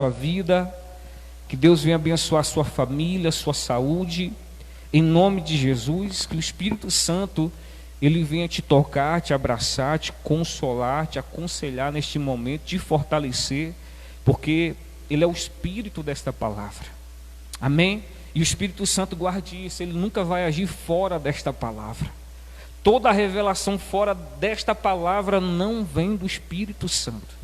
sua vida, que Deus venha abençoar a sua família, a sua saúde, em nome de Jesus, que o Espírito Santo, Ele venha te tocar, te abraçar, te consolar, te aconselhar neste momento, te fortalecer, porque Ele é o Espírito desta palavra, amém? E o Espírito Santo guarde isso, Ele nunca vai agir fora desta palavra. Toda a revelação fora desta palavra não vem do Espírito Santo.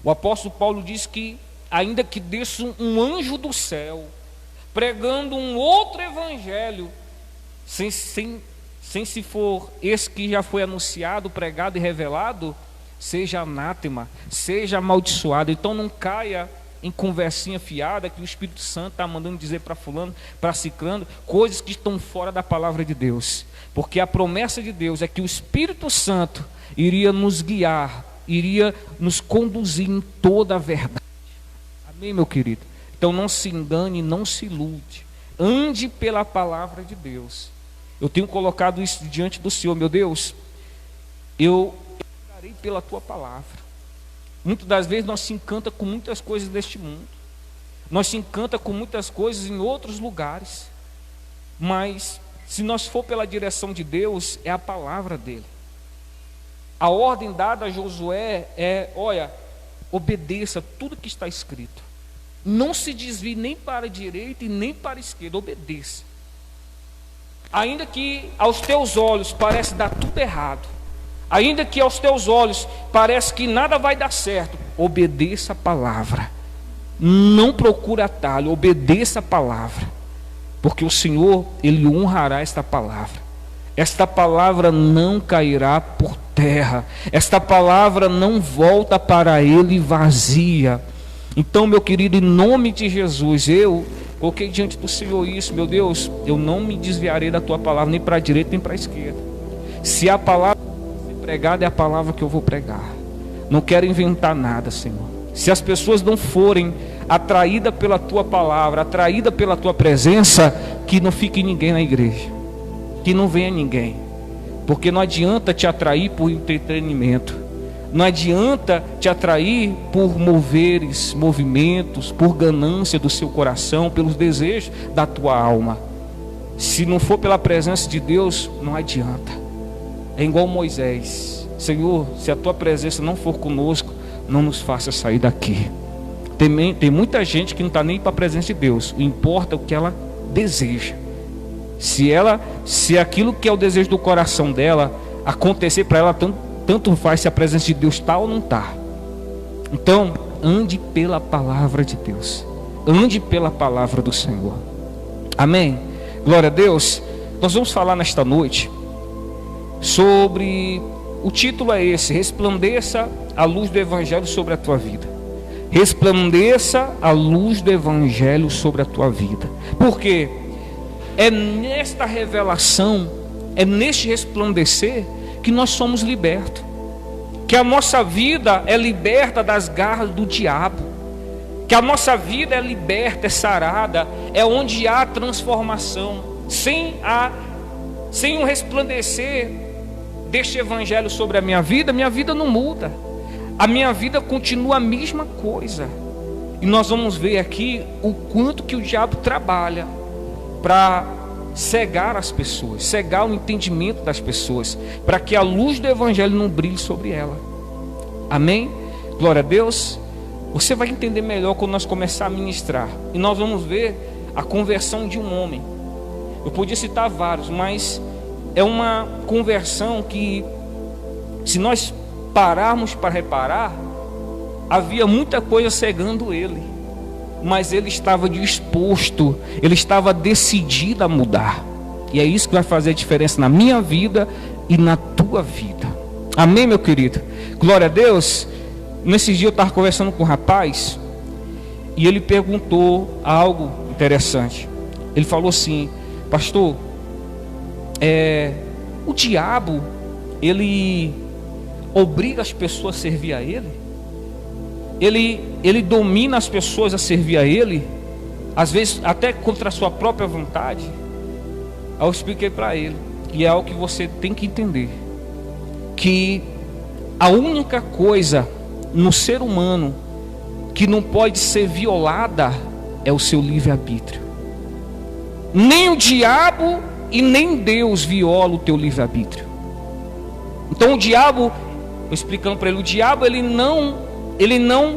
O apóstolo Paulo diz que ainda que desça um anjo do céu, pregando um outro evangelho, sem se for esse que já foi anunciado, pregado e revelado, seja anátema, seja amaldiçoado. Então não caia em conversinha fiada que o Espírito Santo está mandando dizer para fulano, para ciclano, coisas que estão fora da palavra de Deus. Porque a promessa de Deus é que o Espírito Santo iria nos guiar, iria nos conduzir em toda a verdade. Amém, meu querido? Então não se engane, não se ilude. Ande pela palavra de Deus. Eu tenho colocado isso diante do Senhor. Meu Deus, eu andarei pela tua palavra. Muitas das vezes nós se encanta com muitas coisas deste mundo. Nós se encanta com muitas coisas em outros lugares. Mas se nós for pela direção de Deus, é a palavra dele. A ordem dada a Josué é, olha, obedeça tudo que está escrito. Não se desvie nem para a direita e nem para a esquerda, obedeça. Ainda que aos teus olhos pareça dar tudo errado, ainda que aos teus olhos pareça que nada vai dar certo, obedeça a palavra. Não procure atalho, obedeça a palavra. Porque o Senhor, Ele honrará esta palavra. Esta palavra não cairá por terra. Esta palavra não volta para Ele vazia. Então, meu querido, em nome de Jesus, eu coloquei diante do Senhor isso, meu Deus, eu não me desviarei da tua palavra, nem para a direita, nem para a esquerda. Se a palavra que ser pregada é a palavra que eu vou pregar. Não quero inventar nada, Senhor. Se as pessoas não forem atraídas pela tua palavra, atraídas pela tua presença, que não fique ninguém na igreja, que não venha ninguém, porque não adianta te atrair por entretenimento. Não adianta te atrair por movimentos, por ganância do seu coração, pelos desejos da tua alma. Se não for pela presença de Deus, não adianta. É igual Moisés. Senhor, se a tua presença não for conosco, não nos faça sair daqui. Tem muita gente que não está nem para a presença de Deus. O importa é o que ela deseja. Se aquilo que é o desejo do coração dela acontecer para ela, tanto faz se a presença de Deus está ou não está. Então, ande pela palavra de Deus. Ande pela palavra do Senhor. Amém? Glória a Deus. Nós vamos falar nesta noite sobre... O título é esse: resplandeça a luz do Evangelho sobre a tua vida. Resplandeça a luz do Evangelho sobre a tua vida. Por quê? É nesta revelação, é neste resplandecer que nós somos libertos, que a nossa vida é liberta das garras do diabo, que a nossa vida é liberta, é sarada, é onde há transformação. Sem um resplandecer deste evangelho sobre a minha vida não muda, a minha vida continua a mesma coisa. E nós vamos ver aqui o quanto que o diabo trabalha para cegar as pessoas, cegar o entendimento das pessoas, para que a luz do evangelho não brilhe sobre ela. Amém? Glória a Deus. Você vai entender melhor quando nós começar a ministrar. E nós vamos ver a conversão de um homem. Eu podia citar vários, mas é uma conversão que, se nós pararmos para reparar, havia muita coisa cegando ele, mas ele estava disposto, ele estava decidido a mudar. E é isso que vai fazer a diferença na minha vida e na tua vida. Amém, meu querido? Glória a Deus. Nesse dia eu estava conversando com um rapaz, e ele perguntou algo interessante. Ele falou assim: pastor, o diabo, ele obriga as pessoas a servir a ele? Ele domina as pessoas a servir a ele, às vezes até contra a sua própria vontade? Aí eu expliquei para ele, e é algo que você tem que entender, que a única coisa no ser humano que não pode ser violada é o seu livre-arbítrio. Nem o diabo e nem Deus viola o teu livre-arbítrio. Então o diabo, explicando para ele, o diabo ele não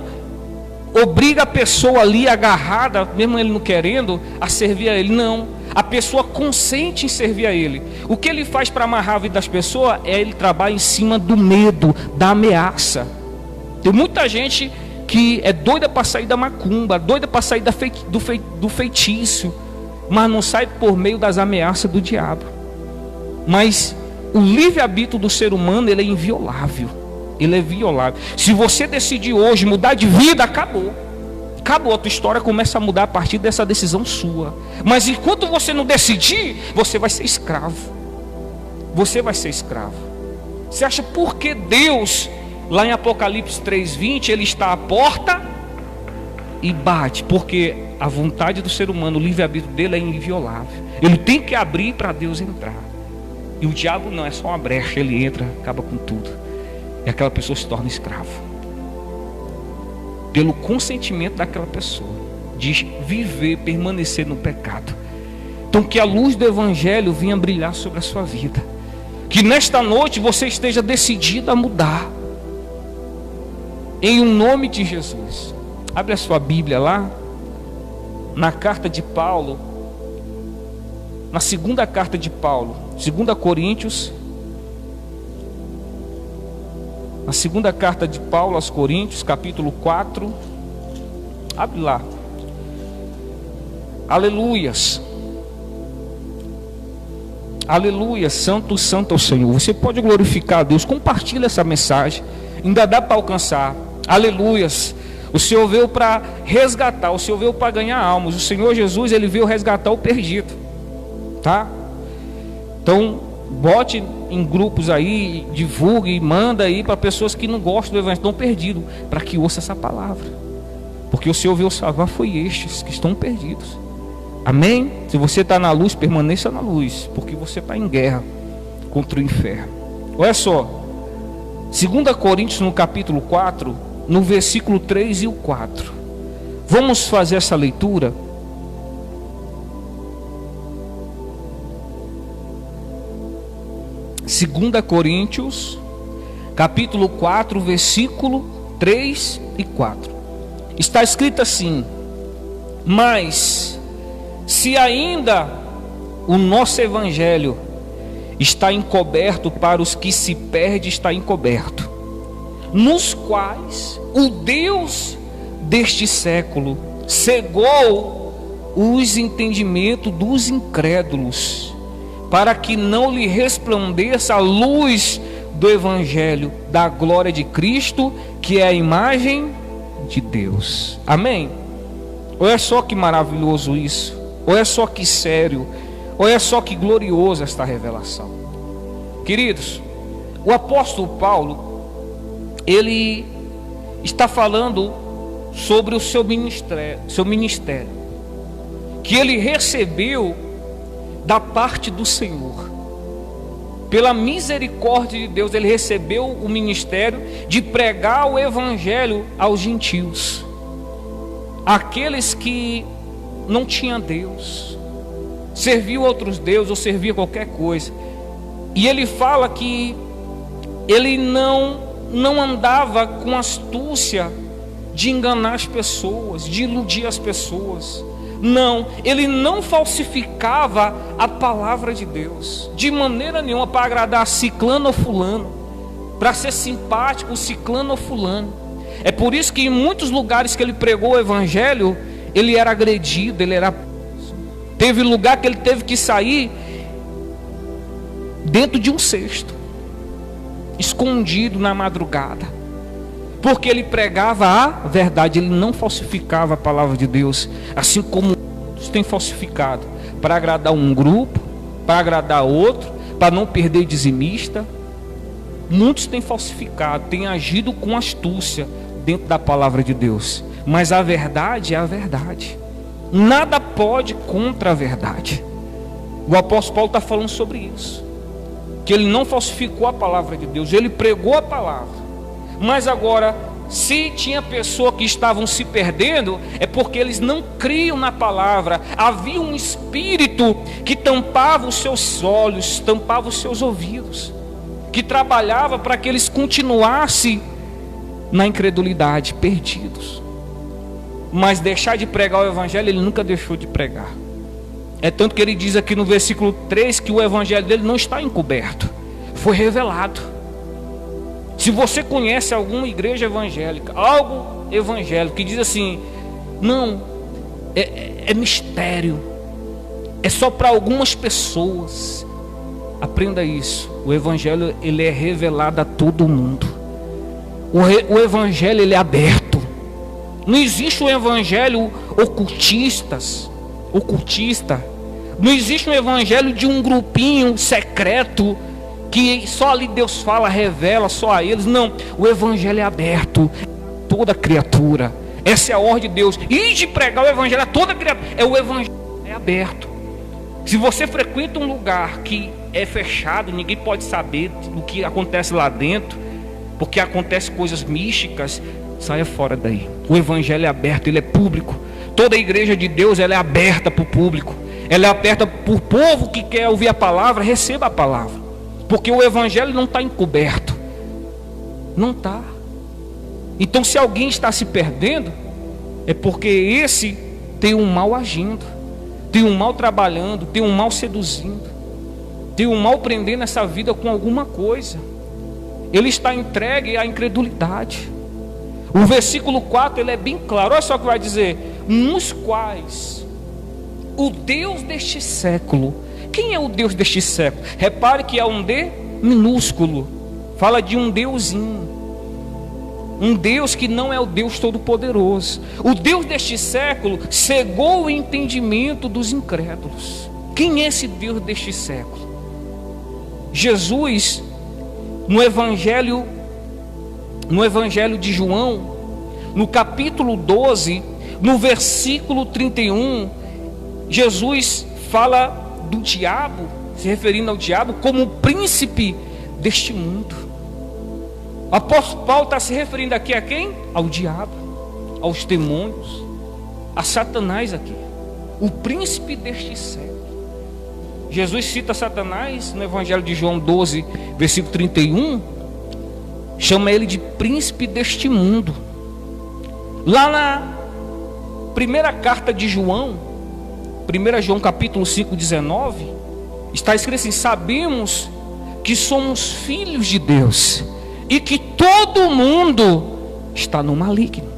obriga a pessoa ali agarrada, mesmo ele não querendo, a servir a ele. Não, a pessoa consente em servir a ele. O que ele faz para amarrar a vida das pessoas é ele trabalhar em cima do medo, da ameaça. Tem muita gente que é doida para sair da macumba, doida para sair do feitiço, mas não sai por meio das ameaças do diabo. Mas o livre-arbítrio do ser humano, ele é inviolável. Ele é violável. Se você decidir hoje mudar de vida, acabou. Acabou, a tua história começa a mudar a partir dessa decisão sua. Mas enquanto você não decidir, você vai ser escravo. Você vai ser escravo. Você acha por que Deus, lá em Apocalipse 3:20, ele está à porta e bate? Porque a vontade do ser humano, o livre-arbítrio dele é inviolável. Ele tem que abrir para Deus entrar. E o diabo não, é só uma brecha, ele entra, acaba com tudo. E aquela pessoa se torna escrava. Pelo consentimento daquela pessoa, de viver, permanecer no pecado. Então que a luz do Evangelho venha brilhar sobre a sua vida. Que nesta noite você esteja decidido a mudar. Em nome de Jesus. Abre a sua Bíblia lá. Na carta de Paulo. Na segunda carta de Paulo. 2 Coríntios. Na segunda carta de Paulo aos Coríntios, capítulo 4. Abre lá. Aleluias. Aleluia, santo, santo é o Senhor. Você pode glorificar a Deus. Compartilha essa mensagem. Ainda dá para alcançar. Aleluias. O Senhor veio para resgatar. O Senhor veio para ganhar almas. O Senhor Jesus, ele veio resgatar o perdido. Tá? Então, bote em grupos aí, divulgue e manda aí para pessoas que não gostam do Evangelho, estão perdidos, para que ouça essa palavra. Porque o Senhor veio salvar foi estes que estão perdidos. Amém? Se você está na luz, permaneça na luz, porque você está em guerra contra o inferno. Olha só, 2 Coríntios no capítulo 4, no versículo 3 e o 4. Vamos fazer essa leitura. Segunda Coríntios, capítulo 4, versículo 3 e 4. Está escrito assim: mas se ainda o nosso evangelho está encoberto para os que se perdem, está encoberto, nos quais o Deus deste século cegou os entendimentos dos incrédulos, para que não lhe resplandeça a luz do Evangelho da glória de Cristo, que é a imagem de Deus. Amém? Olha só que maravilhoso isso. Olha só que sério. Olha só que gloriosa esta revelação. Queridos, o apóstolo Paulo, ele está falando sobre o seu ministério, que ele recebeu da parte do Senhor. Pela misericórdia de Deus, ele recebeu o ministério de pregar o evangelho aos gentios, aqueles que não tinham Deus, serviam outros deuses ou serviam qualquer coisa. E ele fala que ele não andava com astúcia de enganar as pessoas, de iludir as pessoas. Não, ele não falsificava a palavra de Deus de maneira nenhuma para agradar ciclano ou fulano, para ser simpático ciclano ou fulano. É por isso que em muitos lugares que ele pregou o evangelho, ele era agredido, teve lugar que ele teve que sair dentro de um cesto, escondido na madrugada, porque ele pregava a verdade, ele não falsificava a palavra de Deus, assim como muitos têm falsificado, para agradar um grupo, para agradar outro, para não perder dizimista. Muitos têm falsificado, têm agido com astúcia dentro da palavra de Deus, mas a verdade é a verdade, nada pode contra a verdade. O apóstolo Paulo está falando sobre isso, que ele não falsificou a palavra de Deus, ele pregou a palavra. Mas agora, Se tinha pessoas que estavam se perdendo, é porque eles não criam na palavra. Havia um espírito que tampava os seus olhos, tampava os seus ouvidos, que trabalhava para que eles continuassem na incredulidade, perdidos. Mas deixar de pregar o evangelho, ele nunca deixou de pregar. É tanto que ele diz aqui no versículo 3 que o evangelho dele não está encoberto, foi revelado. Se você conhece alguma igreja evangélica, algo evangélico que diz assim, não, é mistério, é só para algumas pessoas, aprenda isso. O evangelho, ele é revelado a todo mundo. O evangelho, ele é aberto. Não existe um evangelho ocultista. Não existe um evangelho de um grupinho secreto que só ali Deus fala, revela só a eles. Não, o evangelho é aberto a toda criatura. Essa é a ordem de Deus. E de pregar o evangelho a toda criatura. O evangelho é aberto. Se você frequenta um lugar que é fechado, ninguém pode saber o que acontece lá dentro, porque acontecem coisas místicas, saia fora daí. O evangelho é aberto, ele é público. Toda a igreja de Deus, ela é aberta para o público. Ela é aberta para o povo que quer ouvir a palavra, receba a palavra. Porque o evangelho não está encoberto. Não está. Então, se alguém está se perdendo, é porque esse tem um mal agindo, tem um mal trabalhando, tem um mal seduzindo, tem um mal prendendo essa vida com alguma coisa. Ele está entregue à incredulidade. O versículo 4, ele é bem claro. Olha só o que vai dizer: nos quais o Deus deste século. Quem é o Deus deste século? Repare que é um D minúsculo. Fala de um deusinho. Um Deus que não é o Deus Todo-Poderoso. O Deus deste século cegou o entendimento dos incrédulos. Quem é esse Deus deste século? Jesus, no Evangelho de João, no capítulo 12, no versículo 31, Jesus fala do diabo, se referindo ao diabo como príncipe deste mundo. O apóstolo Paulo está se referindo aqui a quem? Ao diabo, aos demônios, a Satanás aqui, o príncipe deste século. Jesus cita Satanás no Evangelho de João 12, versículo 31, chama ele de príncipe deste mundo. Lá na primeira carta de João, 1 João capítulo 5, 19, está escrito assim: sabemos que somos filhos de Deus e que todo mundo está no maligno.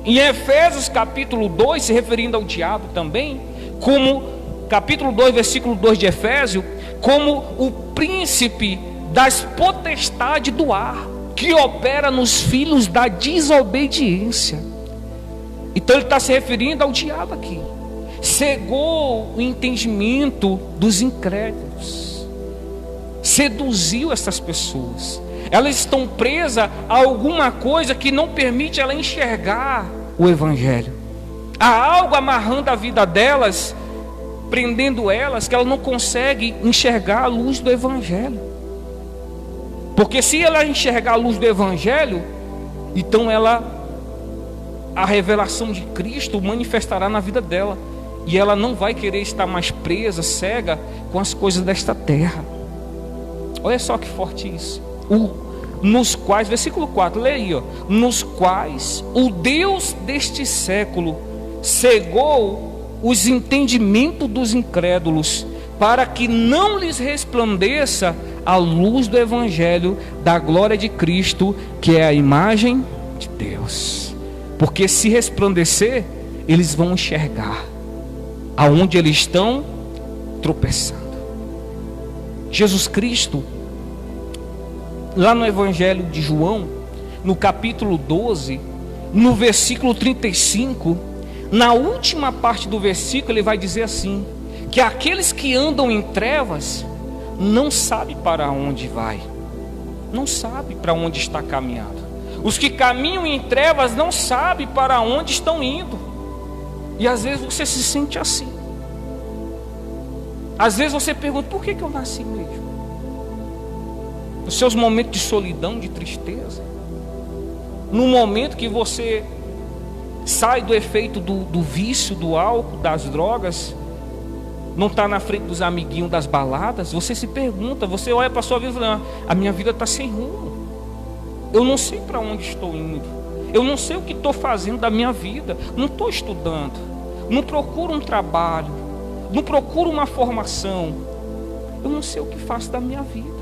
Em Efésios capítulo 2, se referindo ao diabo também, como capítulo 2, versículo 2 de Efésios, como o príncipe das potestades do ar, que opera nos filhos da desobediência. Então ele está se referindo ao diabo aqui. Cegou o entendimento dos incrédulos, seduziu essas pessoas. Elas estão presas a alguma coisa que não permite ela enxergar o evangelho. Há algo amarrando a vida delas, prendendo elas, que ela não consegue enxergar a luz do evangelho. Porque se ela enxergar a luz do evangelho, então a revelação de Cristo manifestará na vida dela, e ela não vai querer estar mais presa, cega com as coisas desta terra. Olha só que forte isso. Nos quais, versículo 4, lê aí, ó. Nos quais o Deus deste século cegou os entendimentos dos incrédulos, para que não lhes resplandeça a luz do evangelho da glória de Cristo, que é a imagem de Deus. Porque se resplandecer, eles vão enxergar aonde eles estão tropeçando. Jesus Cristo, lá no Evangelho de João, no capítulo 12, no versículo 35, na última parte do versículo, ele vai dizer assim: que aqueles que andam em trevas não sabem para onde vai, não sabem para onde está caminhando. Os que caminham em trevas não sabem para onde estão indo. E às vezes você se sente assim. Às vezes você pergunta: por que eu nasci mesmo? Nos seus momentos de solidão, de tristeza, No momento que você sai do efeito do vício, do álcool, das drogas, não está na frente dos amiguinhos das baladas, você se pergunta, você olha para a sua vida e fala: a minha vida está sem rumo, eu não sei para onde estou indo, eu não sei o que estou fazendo da minha vida, não estou estudando, não procuro um trabalho, não procuro uma formação, eu não sei o que faço da minha vida.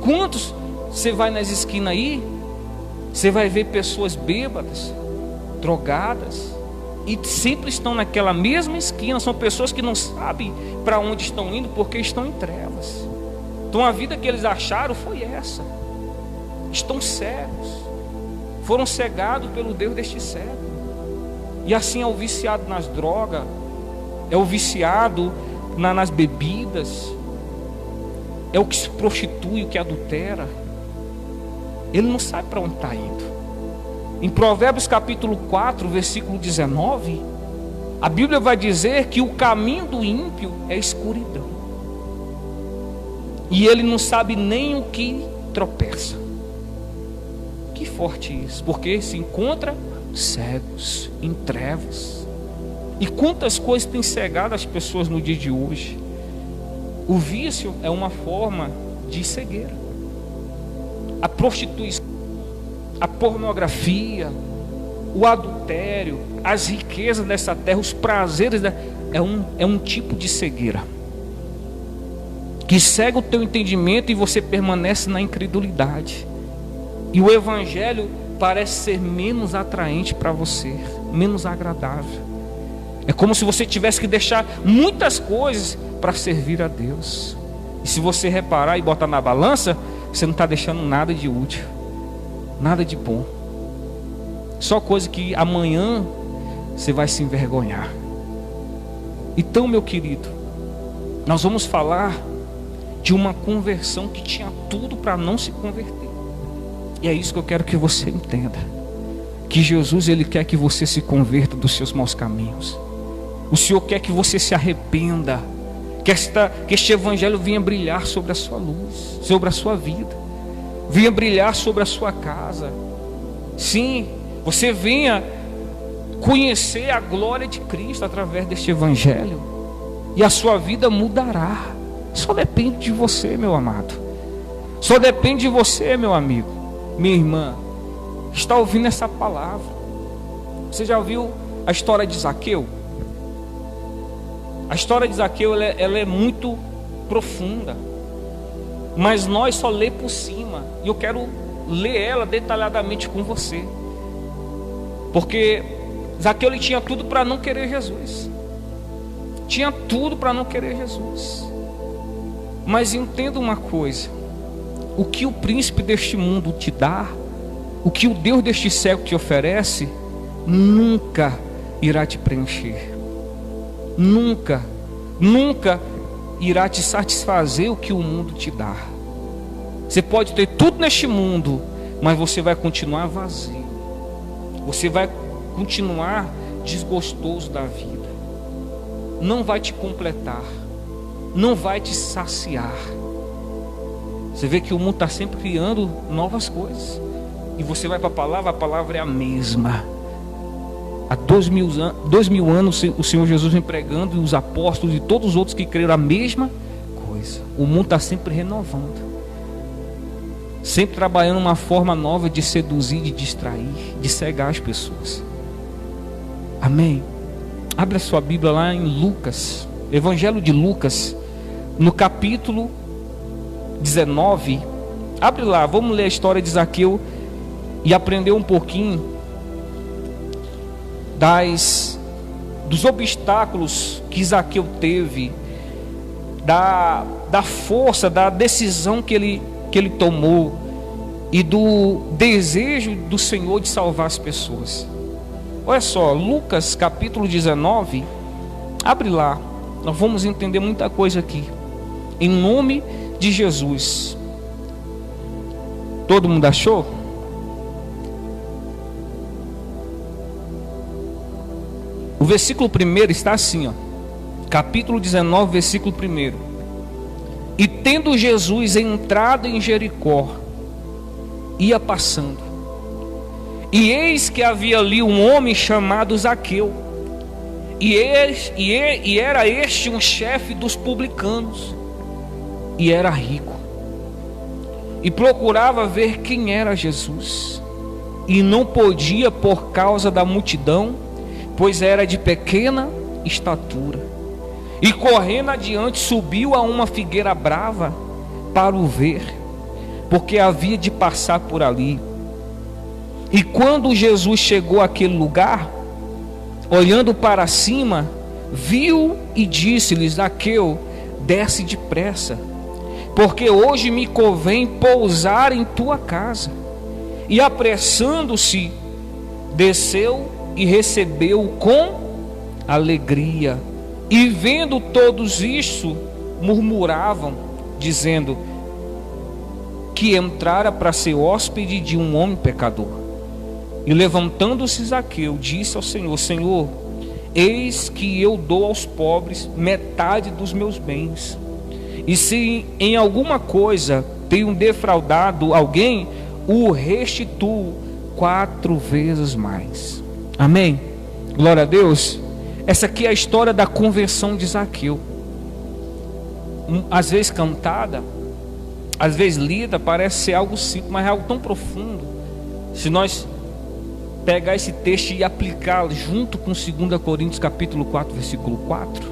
Quantos você vai nas esquinas aí, você vai ver pessoas bêbadas, drogadas, e sempre estão naquela mesma esquina. São pessoas que não sabem para onde estão indo, porque estão em trevas. Então a vida que eles acharam foi essa. Estão cegos, foram cegados pelo Deus deste século. E assim é o viciado nas drogas, é o viciado nas bebidas, é o que se prostitui, o que adultera. Ele não sabe para onde está indo. Em Provérbios capítulo 4, versículo 19, a Bíblia vai dizer que o caminho do ímpio é escuridão, e ele não sabe nem o que tropeça. Que forte isso, porque se encontra cegos, em trevas. E quantas coisas têm cegado as pessoas no dia de hoje. O vício é uma forma de cegueira. A prostituição, a pornografia, o adultério, as riquezas dessa terra, os prazeres é um tipo de cegueira que cega o teu entendimento e você permanece na incredulidade. E o evangelho parece ser menos atraente para você, menos agradável. É como se você tivesse que deixar muitas coisas para servir a Deus. E se você reparar e botar na balança, você não está deixando nada de útil, nada de bom. Só coisa que amanhã você vai se envergonhar. Então, meu querido, nós vamos falar de uma conversão que tinha tudo para não se converter. E é isso que eu quero que você entenda. Que Jesus, Ele quer que você se converta dos seus maus caminhos. O Senhor quer que você se arrependa, que este evangelho venha brilhar sobre a sua luz, sobre a sua vida, venha brilhar sobre a sua casa. Sim, você venha conhecer a glória de Cristo através deste evangelho, e a sua vida mudará. Só depende de você, meu amado. Só depende de você, meu amigo, minha irmã, está ouvindo essa palavra. Você já ouviu a história de Zaqueu? A história de Zaqueu ela é muito profunda, mas nós só lê por cima, e eu quero ler ela detalhadamente com você, porque Zaqueu, ele tinha tudo para não querer Jesus, tinha tudo para não querer Jesus. Mas entenda uma coisa: o que o príncipe deste mundo te dá, o que o Deus deste século te oferece, nunca irá te preencher. Nunca, nunca irá te satisfazer o que o mundo te dá. Você pode ter tudo neste mundo, mas você vai continuar vazio. Você vai continuar desgostoso da vida. Não vai te completar, não vai te saciar. Você vê que o mundo está sempre criando novas coisas, e você vai para a palavra é a mesma. Há 2000 anos o Senhor Jesus vem pregando, e os apóstolos e todos os outros que creram a mesma coisa. O mundo está sempre renovando, sempre trabalhando uma forma nova de seduzir, de distrair, de cegar as pessoas. Amém? Abre a sua Bíblia lá em Lucas, Evangelho de Lucas, no capítulo 19. Abre lá, vamos ler a história de Zaqueu e aprender um pouquinho dos obstáculos que Zaqueu teve, da força, da decisão que ele tomou, e do desejo do Senhor de salvar as pessoas. Olha só, Lucas capítulo 19, abre lá, nós vamos entender muita coisa aqui, em nome de Jesus. Todo mundo achou? O versículo 1 está assim, ó, capítulo 19, versículo 1. E tendo Jesus entrado em Jericó, ia passando, E eis que havia ali um homem chamado Zaqueu, e era este um chefe dos publicanos, e era rico, e procurava ver quem era Jesus, e não podia por causa da multidão, pois era de pequena estatura. E correndo adiante, subiu a uma figueira brava para o ver, porque havia de passar por ali. E quando Jesus chegou àquele lugar, olhando para cima, viu e disse-lhe: Zaqueu, desce depressa, porque hoje me convém pousar em tua casa. E apressando-se, desceu e recebeu-o com alegria. E vendo todos isso, murmuravam, dizendo que entrara para ser hóspede de um homem pecador. E levantando-se Zaqueu, disse ao Senhor: Senhor, eis que eu dou aos pobres metade dos meus bens, e se em alguma coisa tenho defraudado alguém, o restituo 4 vezes mais. Amém? Glória a Deus. Essa aqui é a história da conversão de Zaqueu. Às vezes cantada, às vezes lida, parece ser algo simples, mas é algo tão profundo. Se nós pegar esse texto e aplicá-lo junto com 2 Coríntios capítulo 4, versículo 4,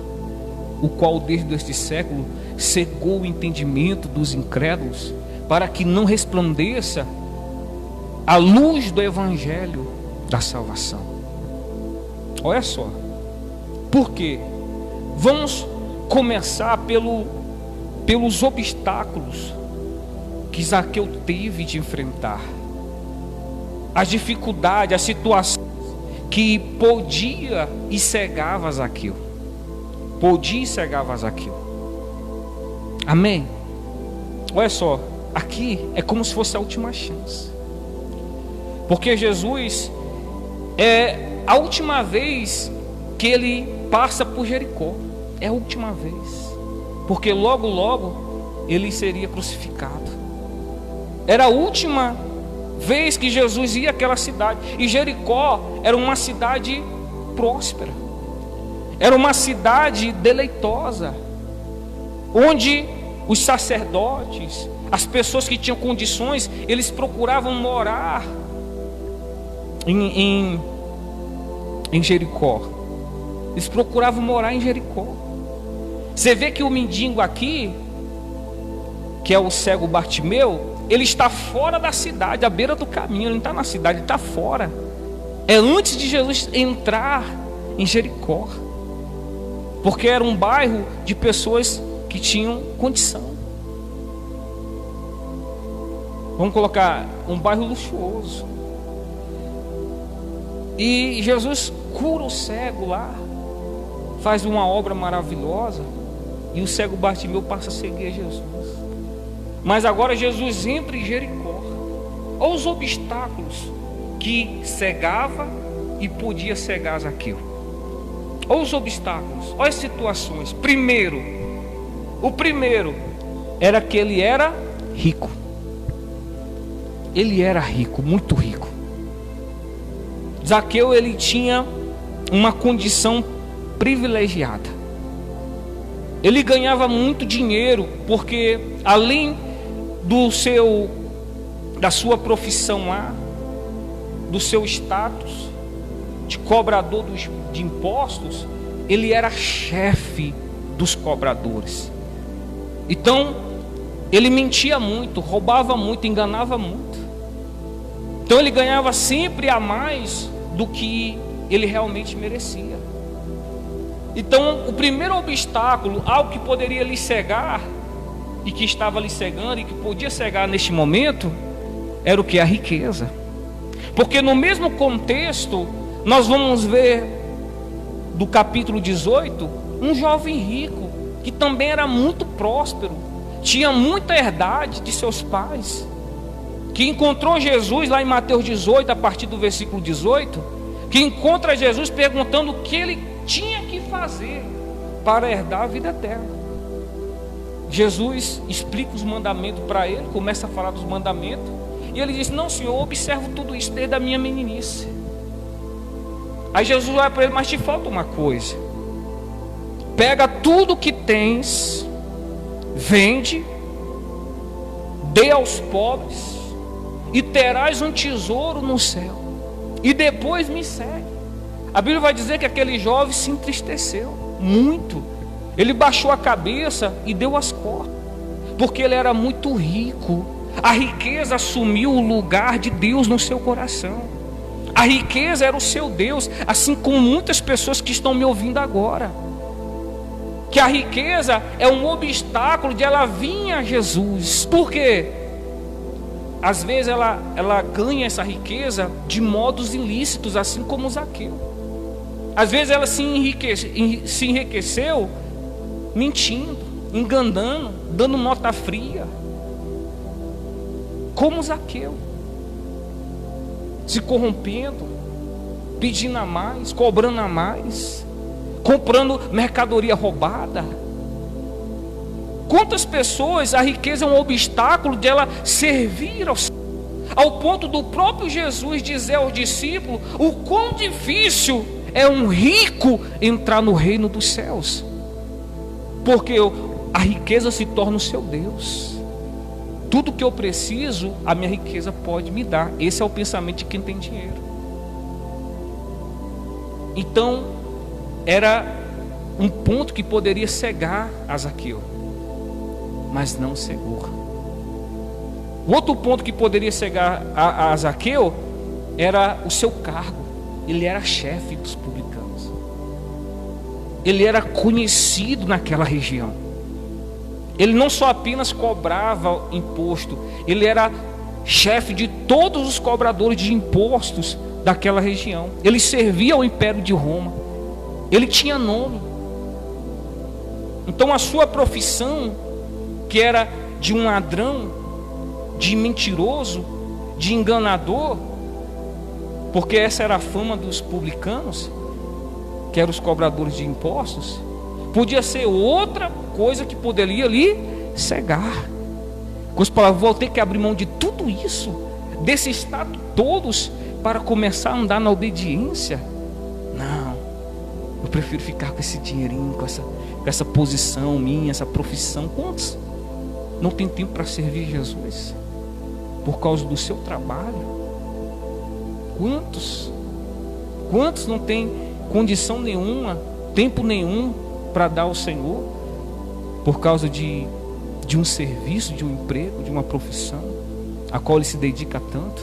o qual desde este século cegou o entendimento dos incrédulos, para que não resplandeça a luz do evangelho da salvação. Olha só. Por quê? Vamos começar pelos obstáculos que Zaqueu teve de enfrentar, as dificuldades, as situações que podia e cegava Zaqueu. Podia e cegava Zaqueu. Amém? Olha só, aqui é como se fosse a última chance, porque Jesus é a última vez que ele passa por Jericó. É a última vez, porque logo logo ele seria crucificado. Era a última vez que Jesus ia àquela cidade. E Jericó era uma cidade próspera, era uma cidade deleitosa, onde os sacerdotes, as pessoas que tinham condições, eles procuravam morar em Jericó. Eles procuravam morar em Jericó. Você vê que o mendigo aqui, que é o cego Bartimeu, ele está fora da cidade, à beira do caminho. Ele não está na cidade, ele está fora. É antes de Jesus entrar em Jericó, porque era um bairro de pessoas que tinham condição. Vamos colocar um bairro luxuoso. E Jesus cura o cego lá, faz uma obra maravilhosa, e o cego Bartimeu passa a seguir Jesus. Mas agora Jesus entra em Jericó. Olha os obstáculos que cegava e podia cegar Zaqueu. Olha os obstáculos, olha as situações. O primeiro era que ele era rico. Ele era rico, muito rico. Zaqueu, ele tinha uma condição privilegiada. Ele ganhava muito dinheiro, porque além da sua profissão lá, do seu status de cobrador de impostos, ele era chefe dos cobradores. Então ele mentia muito, roubava muito, enganava muito. Então ele ganhava sempre a mais do que ele realmente merecia. Então o primeiro obstáculo, algo que poderia lhe cegar, e que estava lhe cegando, e que podia cegar neste momento, era o que? A riqueza. Porque no mesmo contexto, nós vamos ver do capítulo 18, um jovem rico, que também era muito próspero, tinha muita herdade de seus pais, que encontrou Jesus lá em Mateus 18, a partir do versículo 18, que encontra Jesus perguntando o que ele tinha que fazer para herdar a vida eterna. Jesus explica os mandamentos para ele, começa a falar dos mandamentos, E ele disse: não, Senhor, eu observo tudo isso desde a minha meninice. Aí Jesus olha para ele: mas te falta uma coisa. Pega tudo que tens, vende, dê aos pobres, e terás um tesouro no céu, e depois me segue. A Bíblia vai dizer que aquele jovem se entristeceu muito. Ele baixou a cabeça e deu as costas, porque ele era muito rico. A riqueza assumiu o lugar de Deus no seu coração. A riqueza era o seu Deus, assim como muitas pessoas que estão me ouvindo agora. Que a riqueza é um obstáculo de ela vir a Jesus. Por quê? Às vezes ela ganha essa riqueza de modos ilícitos, assim como Zaqueu. Às vezes ela se enriqueceu mentindo, enganando, dando nota fria, como Zaqueu, se corrompendo, pedindo a mais, cobrando a mais, comprando mercadoria roubada. Quantas pessoas a riqueza é um obstáculo de ela servir ao ponto do próprio Jesus dizer aos discípulos o quão difícil é um rico entrar no reino dos céus, porque a riqueza se torna o seu Deus. Tudo que eu preciso, a minha riqueza pode me dar. Esse é o pensamento de quem tem dinheiro. Então, era um ponto que poderia cegar a Zaqueu, mas não cegou. O outro ponto que poderia cegar a Zaqueu era o seu cargo. Ele era chefe dos publicanos. Ele era conhecido naquela região. Ele não só apenas cobrava imposto, ele era chefe de todos os cobradores de impostos daquela região. Ele servia ao Império de Roma. Ele tinha nome. Então a sua profissão, que era de um ladrão, de mentiroso, de enganador, porque essa era a fama dos publicanos, que eram os cobradores de impostos, podia ser outra coisa que poderia lhe cegar. Com as palavras: vou ter que abrir mão de tudo isso, desse status todos, para começar a andar na obediência. Não, eu prefiro ficar com esse dinheirinho, com essa posição minha, essa profissão. Quantos não tem tempo para servir Jesus por causa do seu trabalho? Quantos não tem condição nenhuma, tempo nenhum para dar ao Senhor por causa de um serviço, de um emprego, de uma profissão a qual ele se dedica tanto,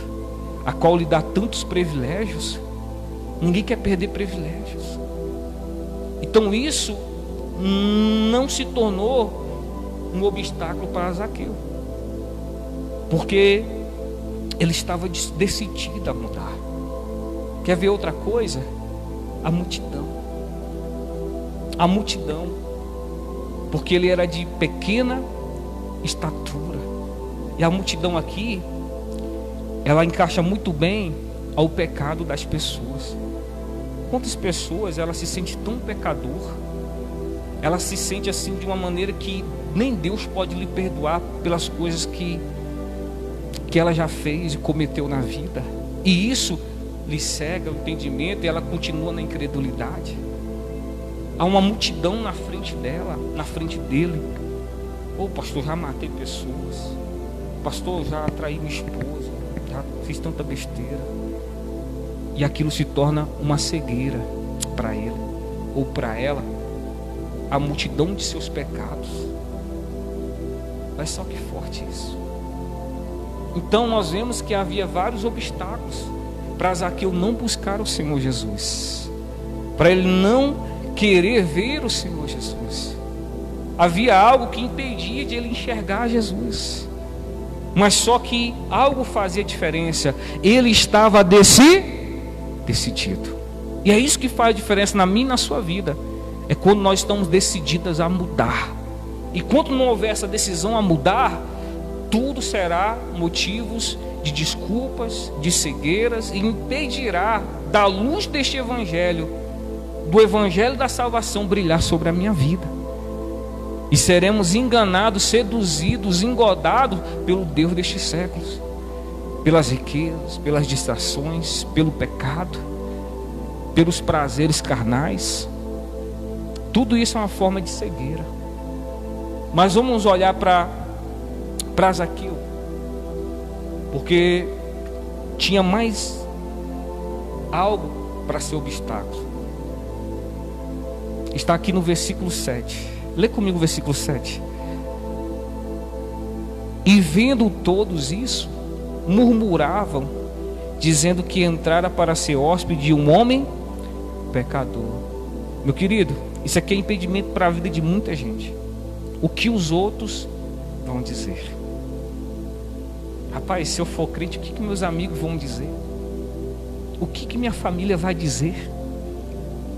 a qual lhe dá tantos privilégios? Ninguém quer perder privilégios. Então isso não se tornou um obstáculo para Zaqueu, porque ele estava decidido a mudar. Quer ver outra coisa? A multidão. A multidão, porque ele era de pequena estatura. E a multidão aqui, ela encaixa muito bem ao pecado das pessoas. Quantas pessoas ela se sente tão pecador, ela se sente assim de uma maneira que nem Deus pode lhe perdoar pelas coisas que ela já fez e cometeu na vida, e isso lhe cega o entendimento e ela continua na incredulidade. Há uma multidão na frente dela, na frente dele. Pastor, já matei pessoas. Pastor, já traí minha esposa, já fiz tanta besteira. E aquilo se torna uma cegueira para ele ou para ela, a multidão de seus pecados. Olha só que forte isso. Então nós vemos que havia vários obstáculos para Zaqueu não buscar o Senhor Jesus, para ele não querer ver o Senhor Jesus. Havia algo que impedia de ele enxergar Jesus, mas só que algo fazia diferença: ele estava decidido. E é isso que faz diferença na minha e na sua vida, é quando nós estamos decididos a mudar. E quando não houver essa decisão a mudar, tudo será motivos de desculpas, de cegueiras, e impedirá da luz deste evangelho, do evangelho da salvação, brilhar sobre a minha vida. E seremos enganados, seduzidos, engodados pelo Deus destes séculos, pelas riquezas, pelas distrações, pelo pecado, pelos prazeres carnais. Tudo isso é uma forma de cegueira. Mas vamos olhar para Zaqueu, porque tinha mais algo para ser obstáculo. Está aqui no versículo 7. Lê comigo o versículo 7. E vendo todos isso, murmuravam, dizendo que entrara para ser hóspede de um homem pecador. Meu querido, isso aqui é impedimento para a vida de muita gente. O que os outros vão dizer? Rapaz, se eu for crente, o que meus amigos vão dizer? O que minha família vai dizer?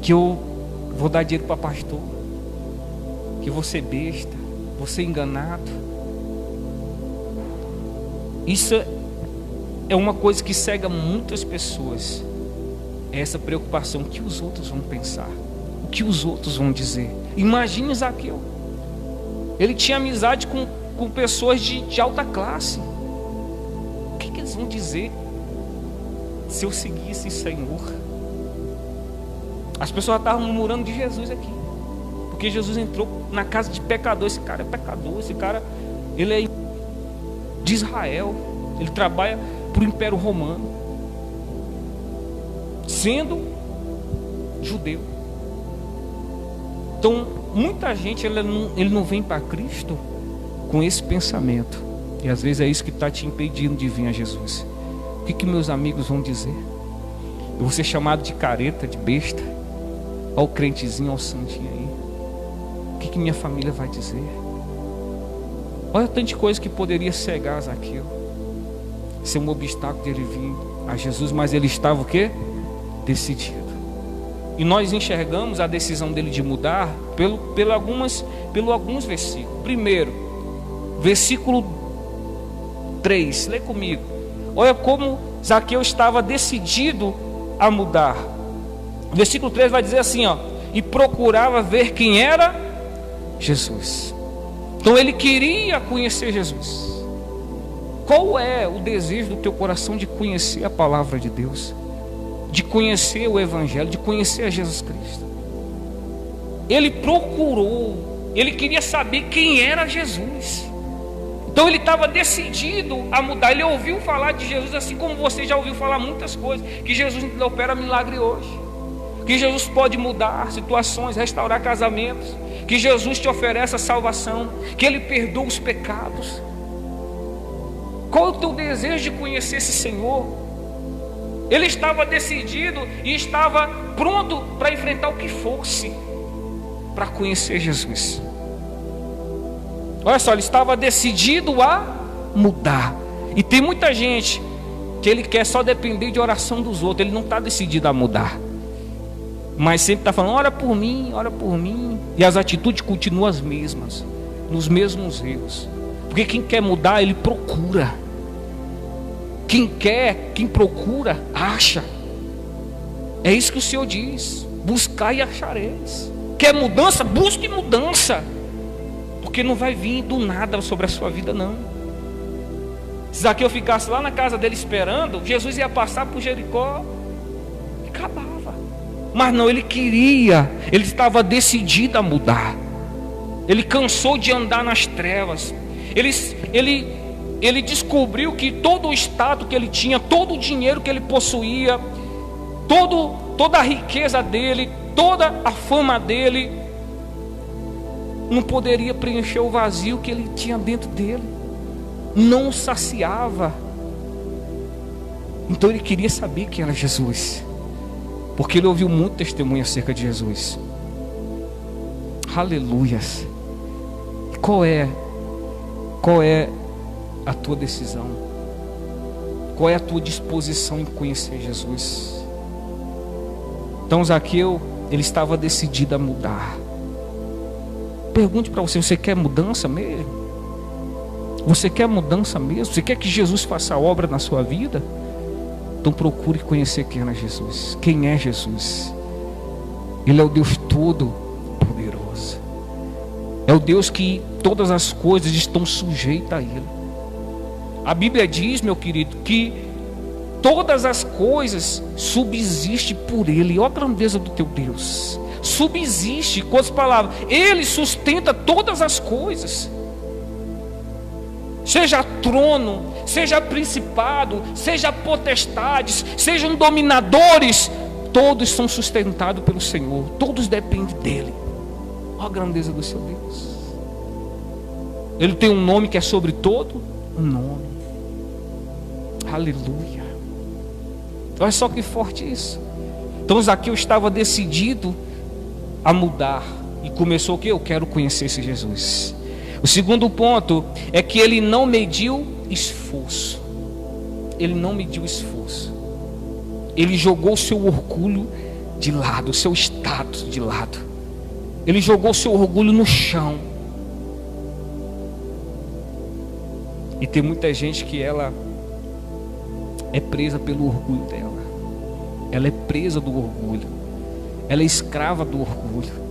Que eu vou dar dinheiro para pastor? Que eu vou ser besta? Vou ser enganado? Isso é uma coisa que cega muitas pessoas. É essa preocupação: o que os outros vão pensar? O que os outros vão dizer? Imagine Zaqueu. Ele tinha amizade com pessoas de alta classe. O que eles vão dizer se eu seguisse o Senhor? As pessoas estavam murmurando de Jesus aqui, porque Jesus entrou na casa de pecador. Esse cara é pecador, esse cara, ele é de Israel, ele trabalha para o Império Romano, sendo judeu. Então, muita gente ele não vem para Cristo com esse pensamento, e às vezes é isso que está te impedindo de vir a Jesus. O que meus amigos vão dizer? Eu vou ser chamado de careta, de besta? Olha o crentezinho, olha o santinho aí. O que minha família vai dizer? Olha tanta coisa que poderia cegar Zaqueu, ser um obstáculo de ele vir a Jesus, mas ele estava o quê? Decidido. E nós enxergamos a decisão dele de mudar pelo alguns versículos. Primeiro, versículo 3, lê comigo. Olha como Zaqueu estava decidido a mudar. Versículo 3 vai dizer assim, ó: e procurava ver quem era Jesus. Então ele queria conhecer Jesus. Qual é o desejo do teu coração de conhecer a palavra de Deus? De conhecer o Evangelho, de conhecer a Jesus Cristo? Ele procurou, ele queria saber quem era Jesus. Então ele estava decidido a mudar. Ele ouviu falar de Jesus, assim como você já ouviu falar muitas coisas, que Jesus opera milagre hoje, que Jesus pode mudar situações, restaurar casamentos, que Jesus te oferece a salvação, que Ele perdoa os pecados. Qual é o teu desejo de conhecer esse Senhor? Ele estava decidido e estava pronto para enfrentar o que fosse, para conhecer Jesus. Olha só, ele estava decidido a mudar. E tem muita gente que ele quer só depender de oração dos outros. Ele não está decidido a mudar, mas sempre está falando: ora por mim, ora por mim. E as atitudes continuam as mesmas, nos mesmos erros. Porque quem quer mudar, ele procura. Quem procura, acha. É isso que o Senhor diz: buscar e achareis. Quer mudança? Busque mudança. Porque não vai vir do nada sobre a sua vida, não. Se Zaqueu ficasse lá na casa dele esperando, Jesus ia passar por Jericó e acabava. Mas não, ele queria, ele estava decidido a mudar. Ele cansou de andar nas trevas. Ele descobriu que todo o status que ele tinha, todo o dinheiro que ele possuía, toda a riqueza dele, toda a fama dele, não poderia preencher o vazio que ele tinha dentro dele. Não o saciava. Então ele queria saber quem era Jesus, porque ele ouviu muito testemunho acerca de Jesus. Aleluias. Qual é a tua decisão? Qual é a tua disposição em conhecer Jesus? Então Zaqueu, ele estava decidido a mudar. Pergunte para você: você quer mudança mesmo? Você quer mudança mesmo? Você quer que Jesus faça obra na sua vida? Então procure conhecer quem é Jesus. Quem é Jesus? Ele é o Deus Todo-Poderoso. É o Deus que todas as coisas estão sujeitas a Ele. A Bíblia diz, meu querido, que todas as coisas subsistem por Ele. Olha a grandeza do teu Deus. Subsiste, com as palavras, Ele sustenta todas as coisas. Seja trono, seja principado, seja potestades, sejam dominadores, todos são sustentados pelo Senhor, todos dependem dEle. Olha a grandeza do seu Deus. Ele tem um nome que é sobre todo um nome. Aleluia. Olha só que forte isso. Então Zaqueu estava decidido a mudar. E começou o que? Eu quero conhecer esse Jesus. O segundo ponto é que ele não mediu esforço. Ele não mediu esforço. Ele jogou o seu orgulho de lado, o seu status de lado. Ele jogou o seu orgulho no chão. E tem muita gente que ela é presa pelo orgulho dela. Ela é presa do orgulho. Ela é escrava do orgulho.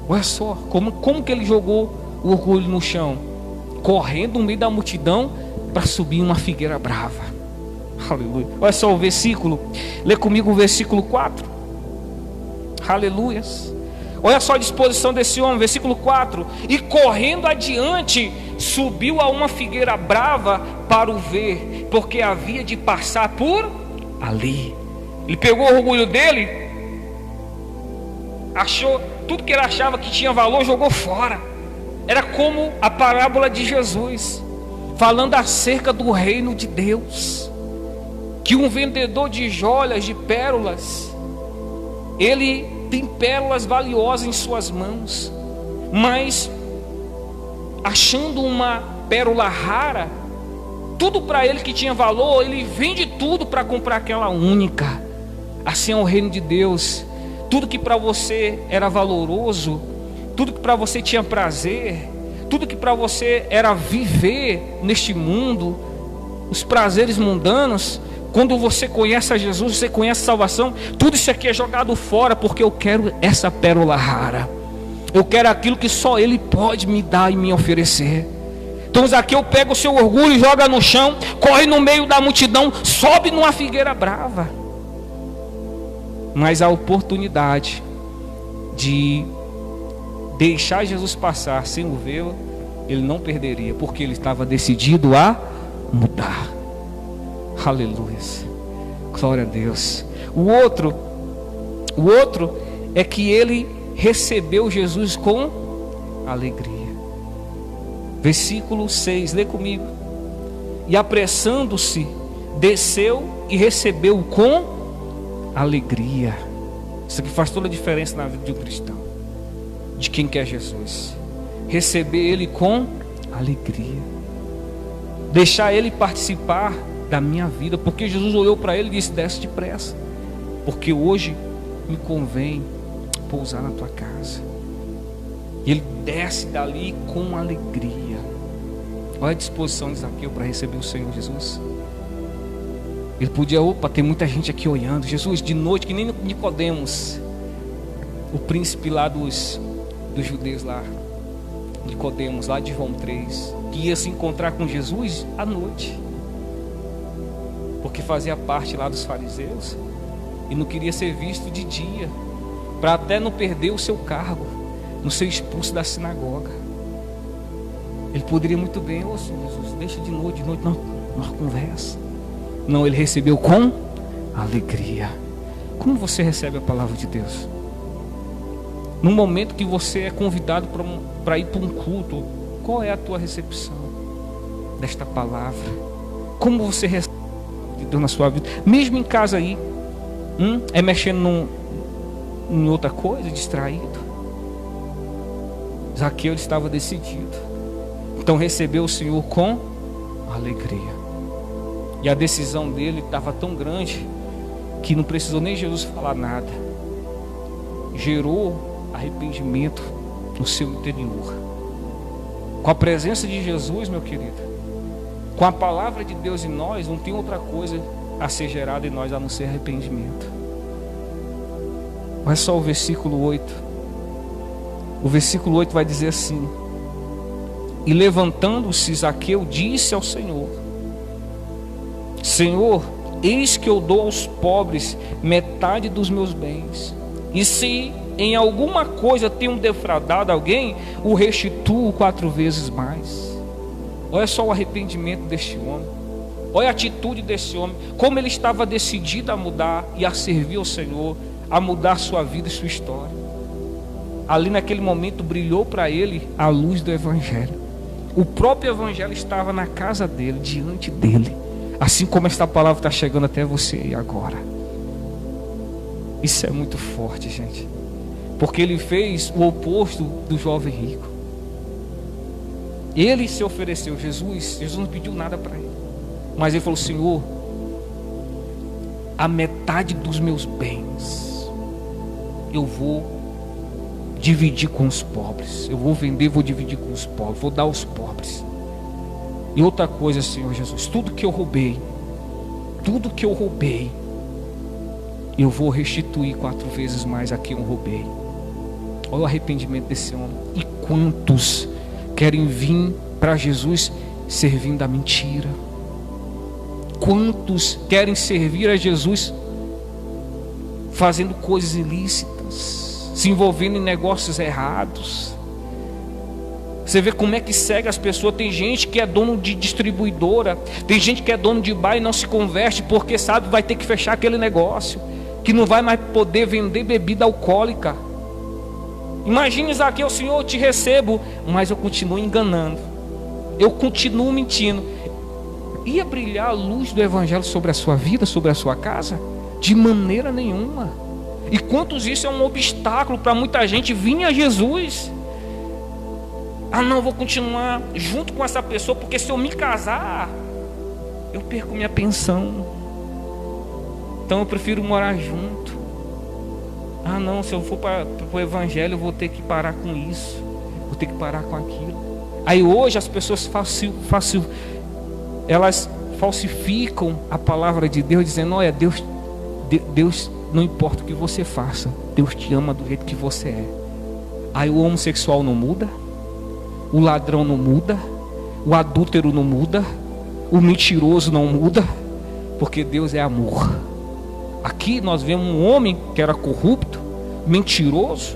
Olha só, como que ele jogou o orgulho no chão? Correndo no meio da multidão para subir uma figueira brava. Aleluia. Olha só o versículo. Lê comigo o versículo 4. Aleluias. Olha só a disposição desse homem, versículo 4. E correndo adiante, subiu a uma figueira brava para o ver, porque havia de passar por ali. Ele pegou o orgulho dele, achou tudo que ele achava que tinha valor, jogou fora. Era como a parábola de Jesus, falando acerca do reino de Deus, que um vendedor de joias, de pérolas, ele tem pérolas valiosas em suas mãos, mas achando uma pérola rara, tudo para ele que tinha valor, ele vende tudo para comprar aquela única. Assim é o reino de Deus. Tudo que para você era valoroso, tudo que para você tinha prazer, tudo que para você era viver neste mundo, os prazeres mundanos, quando você conhece a Jesus, você conhece a salvação, tudo isso aqui é jogado fora, porque eu quero essa pérola rara. Eu quero aquilo que só Ele pode me dar e me oferecer. Então Zaqueu pega o seu orgulho e joga no chão, corre no meio da multidão, sobe numa figueira brava. Mas a oportunidade de deixar Jesus passar sem o vê-lo, ele não perderia, porque ele estava decidido a mudar. Aleluia. Glória a Deus. O outro é que ele recebeu Jesus com alegria. Versículo 6, lê comigo. E apressando-se, desceu e recebeu com alegria. Isso aqui faz toda a diferença na vida de um cristão, de quem quer Jesus. Receber Ele com alegria, deixar Ele participar da minha vida, porque Jesus olhou para ele e disse: desce depressa, porque hoje me convém pousar na tua casa. E ele desce dali com alegria. Olha a disposição de Zaqueu para receber o Senhor Jesus. Ele podia, tem muita gente aqui olhando. Jesus, de noite, que nem Nicodemos, o príncipe lá dos judeus lá, Nicodemos, lá de João 3, que ia se encontrar com Jesus à noite, porque fazia parte lá dos fariseus e não queria ser visto de dia, para até não perder o seu cargo, não ser expulso da sinagoga. Ele poderia muito bem: ô Senhor Jesus, deixa de noite nós conversa. Não, ele recebeu com alegria. Como você recebe a palavra de Deus? No momento que você é convidado para ir para um culto, qual é a tua recepção desta palavra? Como você recebe de Deus na sua vida? Mesmo em casa aí, é mexendo em outra coisa, distraído? Zaqueu estava decidido. Então recebeu o Senhor com alegria. E a decisão dele estava tão grande que não precisou nem Jesus falar nada. Gerou arrependimento no seu interior. Com a presença de Jesus, meu querido, com a palavra de Deus em nós, não tem outra coisa a ser gerada em nós a não ser arrependimento. Olha só o versículo 8. O versículo 8 vai dizer assim: E levantando-se, Zaqueu disse ao Senhor: Senhor, eis que eu dou aos pobres metade dos meus bens, e se em alguma coisa tenho defraudado alguém, o restituo 4 vezes mais. Olha só o arrependimento deste homem, olha a atitude desse homem, como ele estava decidido a mudar e a servir ao Senhor, a mudar sua vida e sua história. Ali naquele momento brilhou para ele a luz do Evangelho. O próprio Evangelho estava na casa dele, diante dele, assim como esta palavra está chegando até você agora. Isso é muito forte, gente, porque ele fez o oposto do jovem rico. Ele se ofereceu. Jesus não pediu nada para ele, mas ele falou: Senhor, a metade dos meus bens eu vou dividir com os pobres. Eu vou vender, vou dividir com os pobres, vou dar aos pobres. E outra coisa, Senhor Jesus, tudo que eu roubei, eu vou restituir 4 vezes mais a quem eu roubei. Olha o arrependimento desse homem. E quantos querem vir para Jesus servindo a mentira? Quantos querem servir a Jesus fazendo coisas ilícitas, se envolvendo em negócios errados? Você vê como é que segue as pessoas. Tem gente que é dono de distribuidora, tem gente que é dono de bar e não se converte porque sabe vai ter que fechar aquele negócio, que não vai mais poder vender bebida alcoólica. Imagine, Zaqueu: Senhor, eu te recebo, mas eu continuo enganando, eu continuo mentindo. Ia brilhar a luz do Evangelho sobre a sua vida, sobre a sua casa? De maneira nenhuma. E quantos isso é um obstáculo para muita gente vir a Jesus? Ah, não, vou continuar junto com essa pessoa, porque se eu me casar, eu perco minha pensão. Então eu prefiro morar junto. Ah, não, se eu for para o Evangelho, eu vou ter que parar com isso, vou ter que parar com aquilo. Aí hoje as pessoas elas falsificam a palavra de Deus, dizendo: olha, Deus não importa o que você faça, Deus te ama do jeito que você é. Aí o homossexual não muda, o ladrão não muda, o adúltero não muda, o mentiroso não muda, porque Deus é amor. Aqui nós vemos um homem que era corrupto, mentiroso,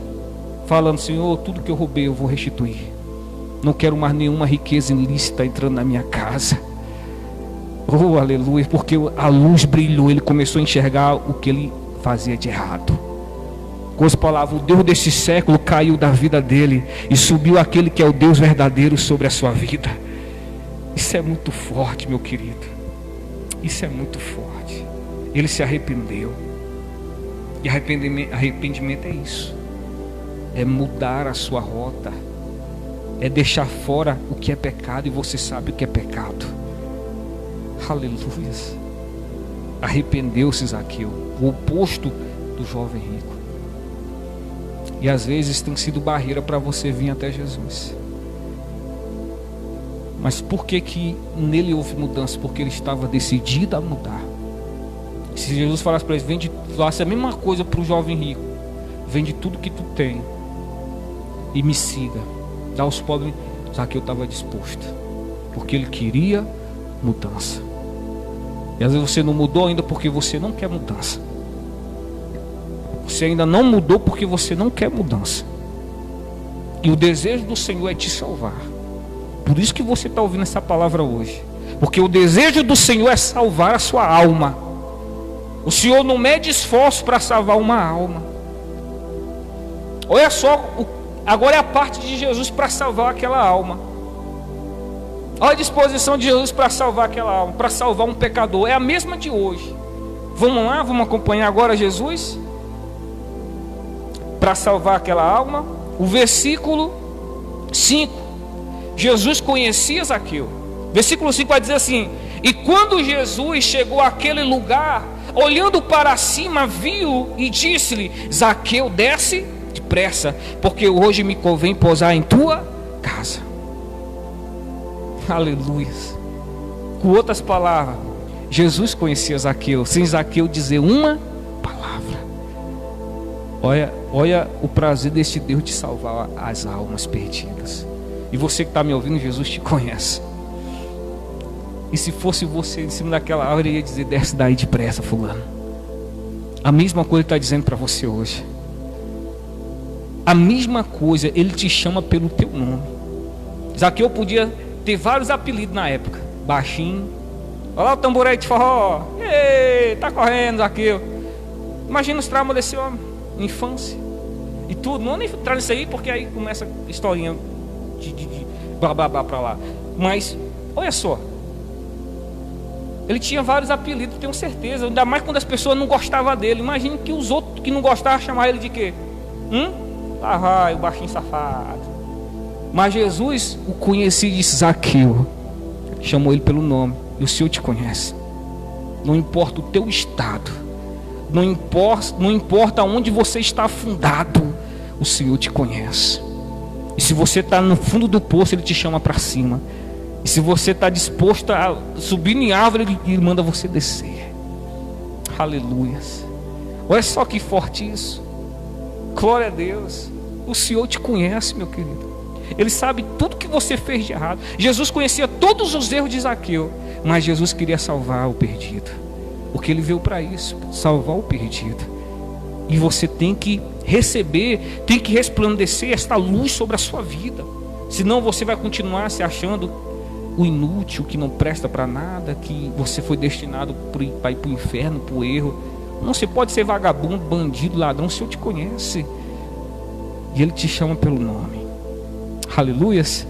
falando: Senhor, tudo que eu roubei eu vou restituir. Não quero mais nenhuma riqueza ilícita entrando na minha casa. Oh, aleluia, porque a luz brilhou, ele começou a enxergar o que ele fazia de errado. Com as palavras, o Deus desse século caiu da vida dele e subiu aquele que é o Deus verdadeiro sobre a sua vida. Isso é muito forte, meu querido. Isso é muito forte. Ele se arrependeu. E arrependimento é isso, é mudar a sua rota, é deixar fora o que é pecado, e você sabe o que é pecado. Aleluia. Arrependeu-se Zaqueu, o oposto do jovem rico. E às vezes tem sido barreira para você vir até Jesus. Mas por que nele houve mudança? Porque ele estava decidido a mudar. Se Jesus falasse para ele, falasse a mesma coisa para o jovem rico: vende tudo que tu tem e me siga, dá aos pobres. Zaqueu estava disposto, porque ele queria mudança. E às vezes você não mudou ainda porque você não quer mudança. Você ainda não mudou porque você não quer mudança. E o desejo do Senhor é te salvar. Por isso que você está ouvindo essa palavra hoje, porque o desejo do Senhor é salvar a sua alma. O Senhor não mede esforço para salvar uma alma. Olha só, agora é a parte de Jesus para salvar aquela alma. Olha a disposição de Jesus para salvar aquela alma, para salvar um pecador. É a mesma de hoje. Vamos lá, vamos acompanhar agora Jesus para salvar aquela alma. O versículo 5. Jesus conhecia Zaqueu. Versículo 5 vai dizer assim: e quando Jesus chegou àquele lugar, olhando para cima, viu e disse-lhe: Zaqueu, desce depressa, porque hoje me convém pousar em tua casa. Aleluia. Com outras palavras, Jesus conhecia Zaqueu, sem Zaqueu dizer uma palavra. Olha o prazer deste Deus de salvar as almas perdidas. E você que está me ouvindo, Jesus te conhece. E se fosse você em cima daquela árvore, ele ia dizer: desce daí depressa, fulano. A mesma coisa ele está dizendo para você hoje. A mesma coisa, ele te chama pelo teu nome. Zaqueu podia ter vários apelidos na época. Baixinho. Olha lá o tamborete de forró. Ei, tá correndo, Zaqueu. Imagina os traumas desse homem, infância. E tudo, não vou nem entrar nisso aí, porque aí começa a historinha de blá blá blá pra lá. Mas, olha só. Ele tinha vários apelidos, tenho certeza. Ainda mais quando as pessoas não gostavam dele. Imagine que os outros que não gostavam chamavam ele de quê? Lá vai o baixinho safado. Mas Jesus o conhecia e disse: Zaqueu. Chamou ele pelo nome. E o Senhor te conhece. Não importa o teu estado, não importa onde você está afundado, o Senhor te conhece. E se você está no fundo do poço, ele te chama para cima. E se você está disposto a subir em árvore, ele manda você descer. Aleluias. Olha só que forte isso. Glória a Deus. O Senhor te conhece, meu querido. Ele sabe tudo que você fez de errado. Jesus conhecia todos os erros de Zaqueu, mas Jesus queria salvar o perdido, porque ele veio para isso, salvar o perdido. E você tem que receber, tem que resplandecer esta luz sobre a sua vida. Senão você vai continuar se achando o inútil, que não presta para nada, que você foi destinado para ir para o inferno, para o erro. Não, você pode ser vagabundo, bandido, ladrão, o Senhor te conhece. E Ele te chama pelo nome. Aleluias.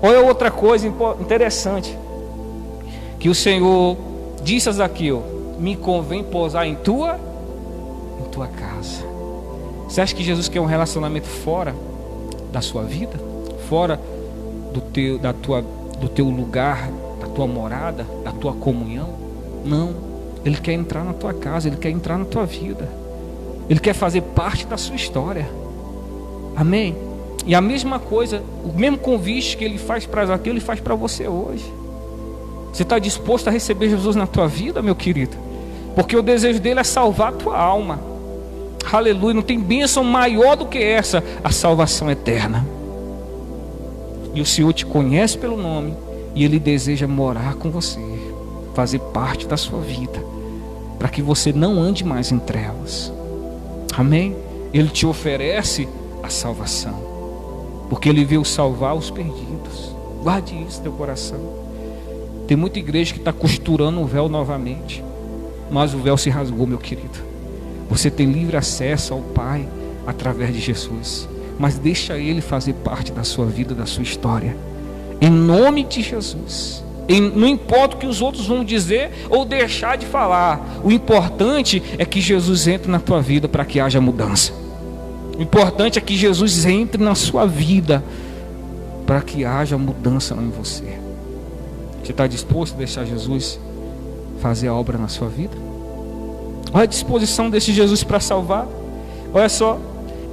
Olha outra coisa interessante, que o Senhor disse a Zaqueu: me convém pousar em tua casa. Você acha que Jesus quer um relacionamento fora da sua vida? Fora do teu lugar, da tua morada, da tua comunhão? Não. Ele quer entrar na tua casa, Ele quer entrar na tua vida. Ele quer fazer parte da sua história. Amém? E a mesma coisa, o mesmo convite que Ele faz para Zaqueu, Ele faz para você hoje. Você está disposto a receber Jesus na tua vida, meu querido? Porque o desejo dele é salvar a tua alma. Aleluia, não tem bênção maior do que essa, a salvação eterna. E o Senhor te conhece pelo nome, e Ele deseja morar com você, fazer parte da sua vida, para que você não ande mais em trevas. Amém? Ele te oferece a salvação, porque Ele veio salvar os perdidos. Guarde isso no teu coração. Tem muita igreja que está costurando o véu novamente, mas o véu se rasgou, meu querido. Você tem livre acesso ao Pai através de Jesus, mas deixa Ele fazer parte da sua vida, da sua história, em nome de Jesus. Não importa o que os outros vão dizer ou deixar de falar, o importante é que Jesus entre na tua vida para que haja mudança. O importante é que Jesus entre na sua vida para que haja mudança em você. Você está disposto a deixar Jesus fazer a obra na sua vida? Olha a disposição desse Jesus para salvar. Olha só,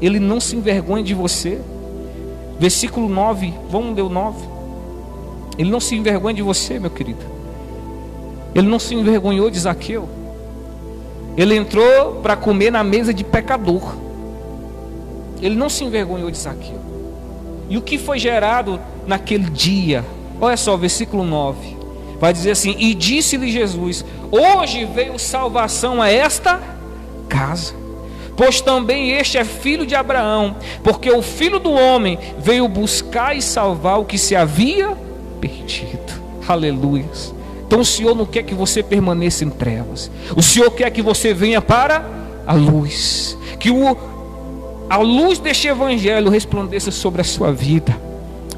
Ele não se envergonha de você. Versículo 9, vamos ler o 9. Ele não se envergonha de você, meu querido. Ele não se envergonhou de Zaqueu. Ele entrou para comer na mesa de pecador. Ele não se envergonhou de Zaqueu. E o que foi gerado naquele dia? Olha só, versículo 9. Vai dizer assim: e disse-lhe Jesus: hoje veio salvação a esta casa, pois também este é filho de Abraão, porque o Filho do Homem veio buscar e salvar o que se havia perdido. Aleluia. Então o Senhor não quer que você permaneça em trevas. O Senhor quer que você venha para a luz, que a luz deste evangelho resplandeça sobre a sua vida,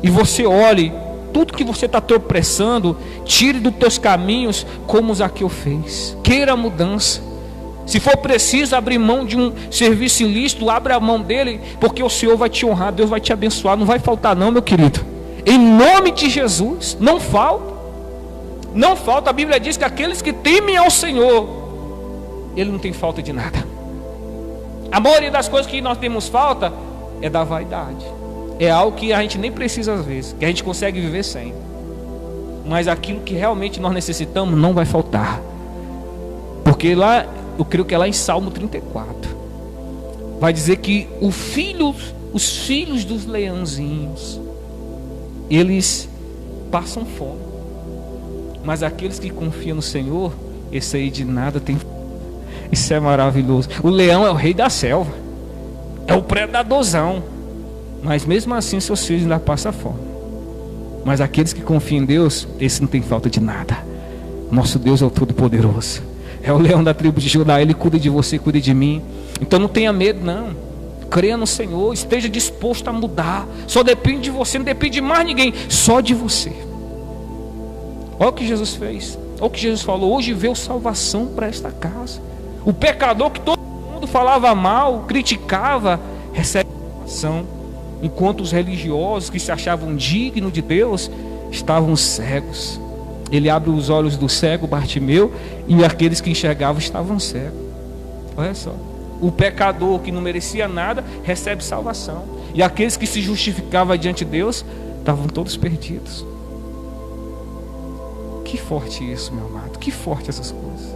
e você olhe tudo que você está tropeçando, tire dos teus caminhos, como Zaqueu fez. Queira a mudança. Se for preciso abrir mão de um serviço ilícito, abra a mão dele, porque o Senhor vai te honrar, Deus vai te abençoar. Não vai faltar não, meu querido. Em nome de Jesus, não falta. Não falta. A Bíblia diz que aqueles que temem ao Senhor, Ele não tem falta de nada. A maioria das coisas que nós temos falta é da vaidade. É algo que a gente nem precisa às vezes, que a gente consegue viver sem. Mas aquilo que realmente nós necessitamos não vai faltar. Porque lá, eu creio que é lá em Salmo 34, vai dizer que os filhos dos leãozinhos eles passam fome. Mas aqueles que confiam no Senhor, esse aí de nada tem. Isso é maravilhoso. O leão é o rei da selva, é o predadorzão, mas mesmo assim seus filhos ainda passam fome. Mas aqueles que confiam em Deus, esse não tem falta de nada. Nosso Deus é o Todo-Poderoso, é o leão da tribo de Judá. Ele cuida de você, cuida de mim. Então não tenha medo não. Creia no Senhor, esteja disposto a mudar. Só depende de você, não depende de mais ninguém, só de você. Olha o que Jesus fez, olha o que Jesus falou: hoje veio salvação para esta casa. O pecador que todo mundo falava mal, criticava, recebe salvação, enquanto os religiosos que se achavam dignos de Deus estavam cegos. Ele abre os olhos do cego Bartimeu, e aqueles que enxergavam estavam cegos. Olha só, o pecador que não merecia nada recebe salvação, e aqueles que se justificavam diante de Deus estavam todos perdidos. Que forte isso, meu amado, que forte essas coisas.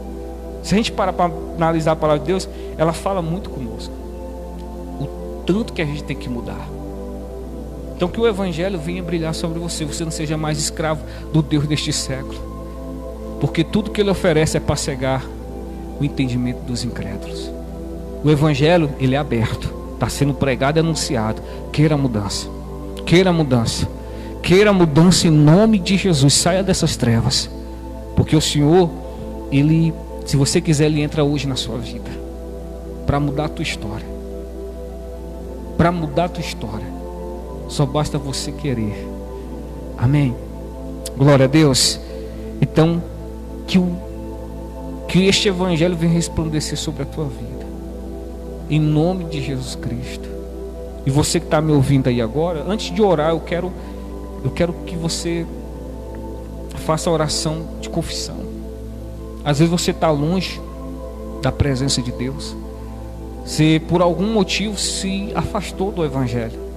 Se a gente parar para analisar a palavra de Deus, ela fala muito conosco, o tanto que a gente tem que mudar. Então que o Evangelho venha brilhar sobre você, você não seja mais escravo do Deus deste século, porque tudo que Ele oferece é para cegar o entendimento dos incrédulos. O Evangelho, ele é aberto, está sendo pregado e anunciado. Queira mudança, queira mudança, queira mudança em nome de Jesus. Saia dessas trevas, porque o Senhor, Ele, se você quiser, Ele entra hoje na sua vida para mudar a tua história. Para mudar a tua história só basta você querer. Amém? Glória a Deus. Então que este Evangelho venha resplandecer sobre a tua vida, em nome de Jesus Cristo. E você que está me ouvindo aí agora, antes de orar, eu quero que você faça a oração de confissão. Às vezes você está longe da presença de Deus, você por algum motivo se afastou do Evangelho.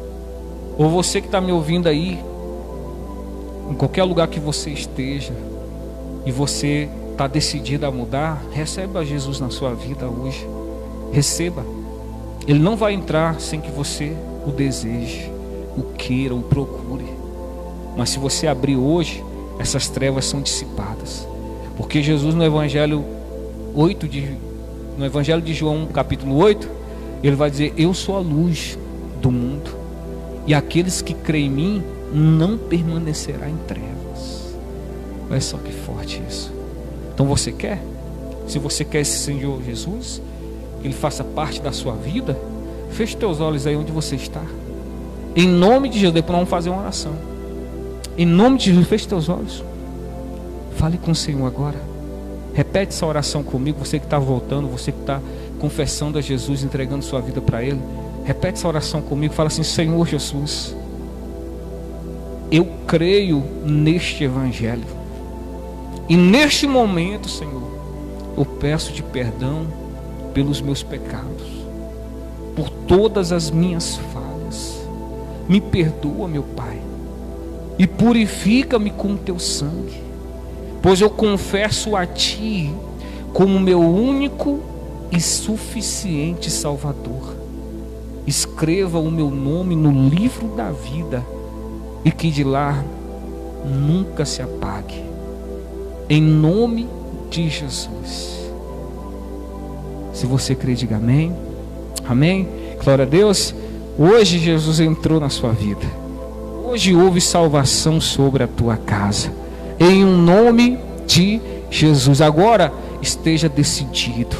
Ou você que está me ouvindo aí, em qualquer lugar que você esteja, e você está decidido a mudar, receba Jesus na sua vida hoje. Receba. Ele não vai entrar sem que você o deseje, o queira, o procure. Mas se você abrir hoje, essas trevas são dissipadas. Porque Jesus no Evangelho de João, capítulo 8, ele vai dizer: eu sou a luz do mundo, e aqueles que creem em mim não permanecerá em trevas. Olha só que forte isso. Então você quer? Se você quer esse Senhor Jesus, que Ele faça parte da sua vida, feche teus olhos aí onde você está. Em nome de Jesus, depois nós vamos fazer uma oração. Em nome de Jesus, feche teus olhos. Fale com o Senhor agora. Repete essa oração comigo. Você que está voltando, você que está confessando a Jesus, entregando sua vida para Ele. Repete essa oração comigo. Fala assim: Senhor Jesus, eu creio neste Evangelho, e neste momento, Senhor, eu peço-te perdão pelos meus pecados, por todas as minhas falhas. Me perdoa, meu Pai, e purifica-me com o teu sangue, pois eu confesso a Ti como meu único e suficiente Salvador. Escreva o meu nome no livro da vida, e que de lá nunca se apague. Em nome de Jesus. Se você crê, diga amém. Amém. Glória a Deus. Hoje Jesus entrou na sua vida. Hoje houve salvação sobre a tua casa, em nome de Jesus. Agora esteja decidido.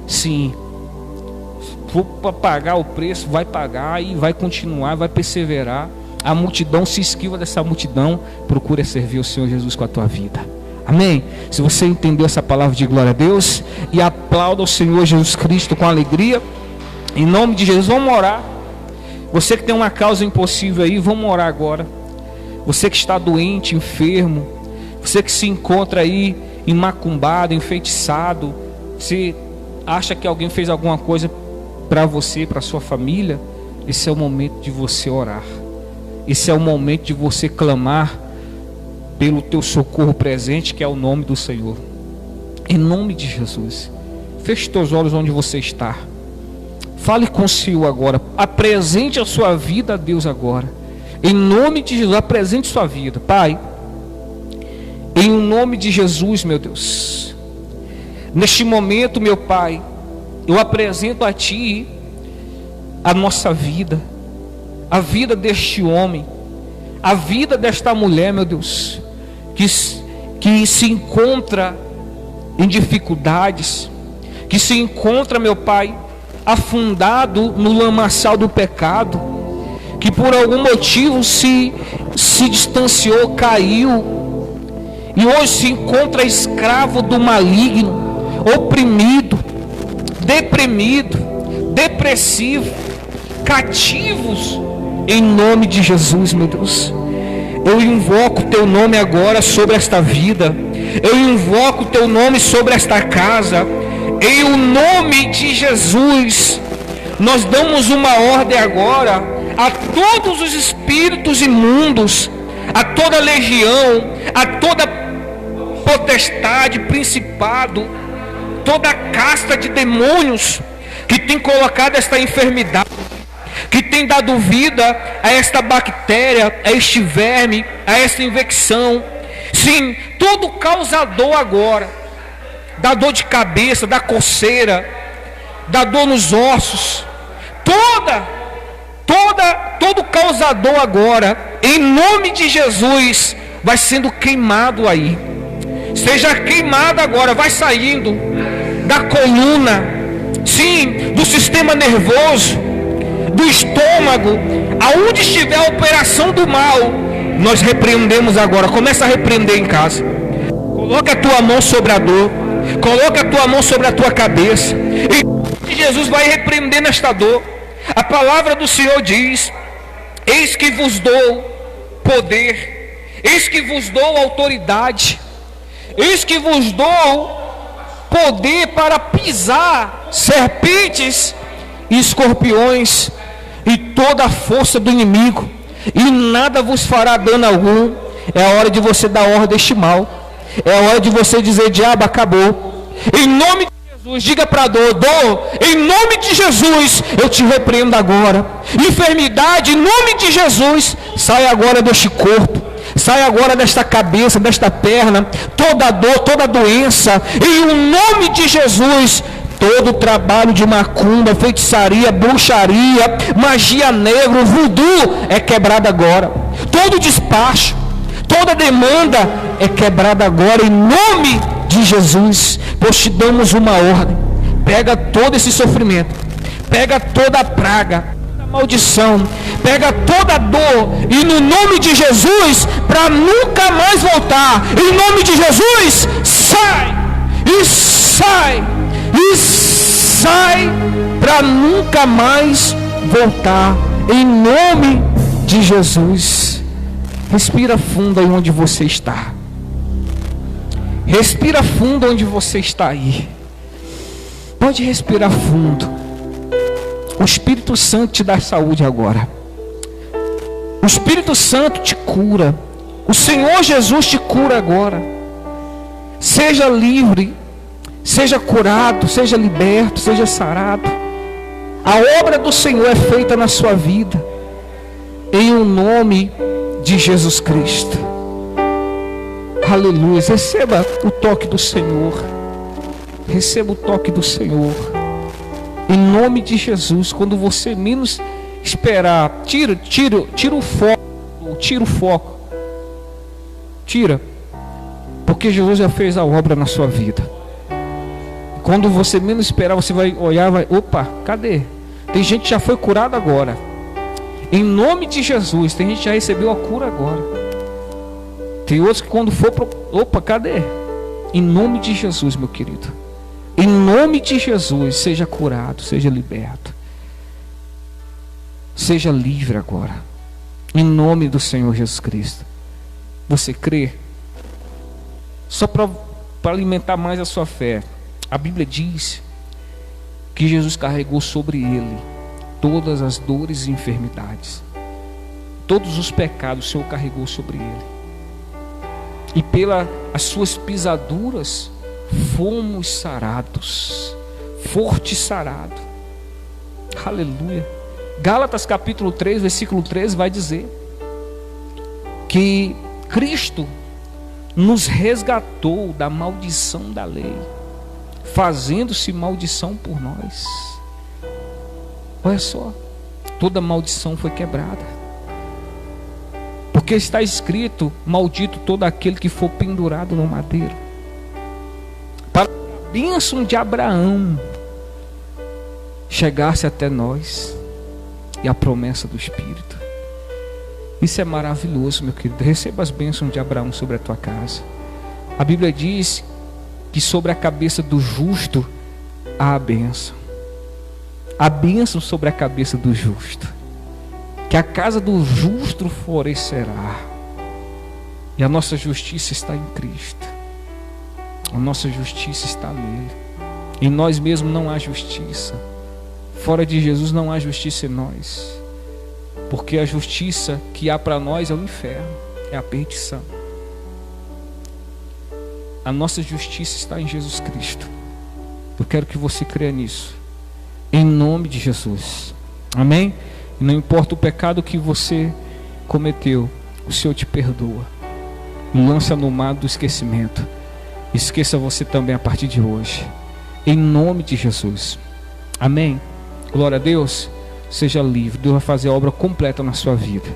Sim, for para pagar o preço, vai pagar e vai continuar, vai perseverar. A multidão, se esquiva dessa multidão, procura servir o Senhor Jesus com a tua vida. Amém? Se você entendeu essa palavra, de glória a Deus e aplauda o Senhor Jesus Cristo com alegria. Em nome de Jesus, vamos orar. Você que tem uma causa impossível aí, vamos orar agora. Você que está doente, enfermo, você que se encontra aí macumbado, enfeitiçado, você acha que alguém fez alguma coisa para você, para sua família, esse é o momento de você orar. Esse é o momento de você clamar pelo teu socorro presente, que é o nome do Senhor. Em nome de Jesus, feche teus olhos onde você está. Fale com o Senhor agora. Apresente a sua vida a Deus agora. Em nome de Jesus, apresente sua vida, Pai. Em nome de Jesus, meu Deus. Neste momento, meu Pai, eu apresento a Ti a nossa vida, a vida deste homem, a vida desta mulher, meu Deus, que se encontra em dificuldades, que se encontra, meu Pai, afundado no lamaçal do pecado, que por algum motivo se distanciou, caiu, e hoje se encontra escravo do maligno, oprimido, deprimido, depressivo, cativos, em nome de Jesus, meu Deus. Eu invoco o Teu nome agora sobre esta vida, eu invoco o Teu nome sobre esta casa, em o nome de Jesus. Nós damos uma ordem agora a todos os espíritos imundos, a toda legião, a toda potestade, principado, toda casta de demônios que tem colocado esta enfermidade, que tem dado vida a esta bactéria, a este verme, a esta infecção. Sim, todo causador agora da dor de cabeça, da coceira, da dor nos ossos, todo causador agora, em nome de Jesus, vai sendo queimado aí. Seja queimado agora, vai saindo da coluna, sim, do sistema nervoso, do estômago, aonde estiver a operação do mal, nós repreendemos agora. Começa a repreender em casa. Coloca a tua mão sobre a dor, coloca a tua mão sobre a tua cabeça, e Jesus vai repreender nesta dor. A palavra do Senhor diz: eis que vos dou poder, eis que vos dou autoridade, eis que vos dou poder para pisar serpentes e escorpiões e toda a força do inimigo, e nada vos fará dano algum. É a hora de você dar ordem deste mal, é a hora de você dizer: diabo, acabou. Em nome de Jesus, diga para a dor: dor, em nome de Jesus, eu te repreendo agora. Enfermidade, em nome de Jesus, sai agora deste corpo, sai agora desta cabeça, desta perna, toda dor, toda doença, em nome de Jesus. Todo trabalho de macumba, feitiçaria, bruxaria, magia negra, voodoo é quebrado agora. Todo despacho, toda demanda é quebrada agora em nome de Jesus. Pois te damos uma ordem: pega todo esse sofrimento, pega toda a praga, toda a maldição, pega toda a dor, e no nome de Jesus, para nunca mais voltar, em nome de Jesus, sai e sai e sai, para nunca mais voltar, em nome de Jesus. Respira fundo aí onde você está. Respira fundo onde você está aí. Pode respirar fundo. O Espírito Santo te dá saúde agora. O Espírito Santo te cura. O Senhor Jesus te cura agora. Seja livre, seja curado, seja liberto, seja sarado. A obra do Senhor é feita na sua vida, em o nome de Jesus Cristo. Aleluia. Receba o toque do Senhor. Receba o toque do Senhor, em nome de Jesus. Quando você menos esperar, tira o foco. Tira o foco. Tira. Porque Jesus já fez a obra na sua vida. Quando você menos esperar, você vai olhar, opa, cadê? Tem gente que já foi curada agora. Em nome de Jesus, tem gente que já recebeu a cura agora. Tem outros que quando for opa, cadê? Em nome de Jesus, meu querido. Em nome de Jesus, seja curado, seja liberto. Seja livre agora. Em nome do Senhor Jesus Cristo. Você crê? Só para alimentar mais a sua fé. A Bíblia diz que Jesus carregou sobre ele todas as dores e enfermidades. Todos os pecados o Senhor carregou sobre ele. E pelas suas pisaduras fomos sarados. Forte sarado. Aleluia. Gálatas capítulo 3, versículo 13 vai dizer que Cristo nos resgatou da maldição da lei, fazendo-se maldição por nós. Olha só, toda maldição foi quebrada, porque está escrito: maldito todo aquele que for pendurado no madeiro. Para a bênção de Abraão chegasse até nós, e a promessa do Espírito. Isso é maravilhoso, meu querido. Receba as bênçãos de Abraão sobre a tua casa. A Bíblia diz que sobre a cabeça do justo há a bênção. A bênção sobre a cabeça do justo. Que a casa do justo florescerá. E a nossa justiça está em Cristo. A nossa justiça está nele. Em nós mesmos não há justiça. Fora de Jesus não há justiça em nós. Porque a justiça que há para nós é o inferno, é a perdição. A nossa justiça está em Jesus Cristo. Eu quero que você creia nisso, em nome de Jesus. Amém? E não importa o pecado que você cometeu, o Senhor te perdoa. Lança no mar do esquecimento. Esqueça você também a partir de hoje, em nome de Jesus. Amém? Glória a Deus. Seja livre. Deus vai fazer a obra completa na sua vida,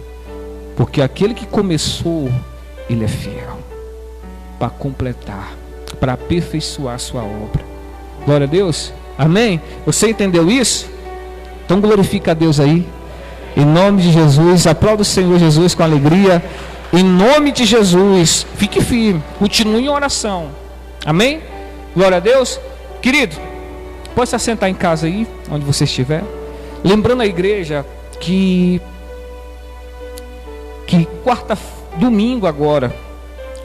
porque aquele que começou, Ele é fiel para completar, para aperfeiçoar a sua obra. Glória a Deus. Amém? Você entendeu isso? Então glorifica a Deus aí, em nome de Jesus. Aplauda o Senhor Jesus com alegria, em nome de Jesus. Fique firme, continue em oração. Amém? Glória a Deus. Querido, pode se assentar em casa aí, onde você estiver. Lembrando a igreja que domingo agora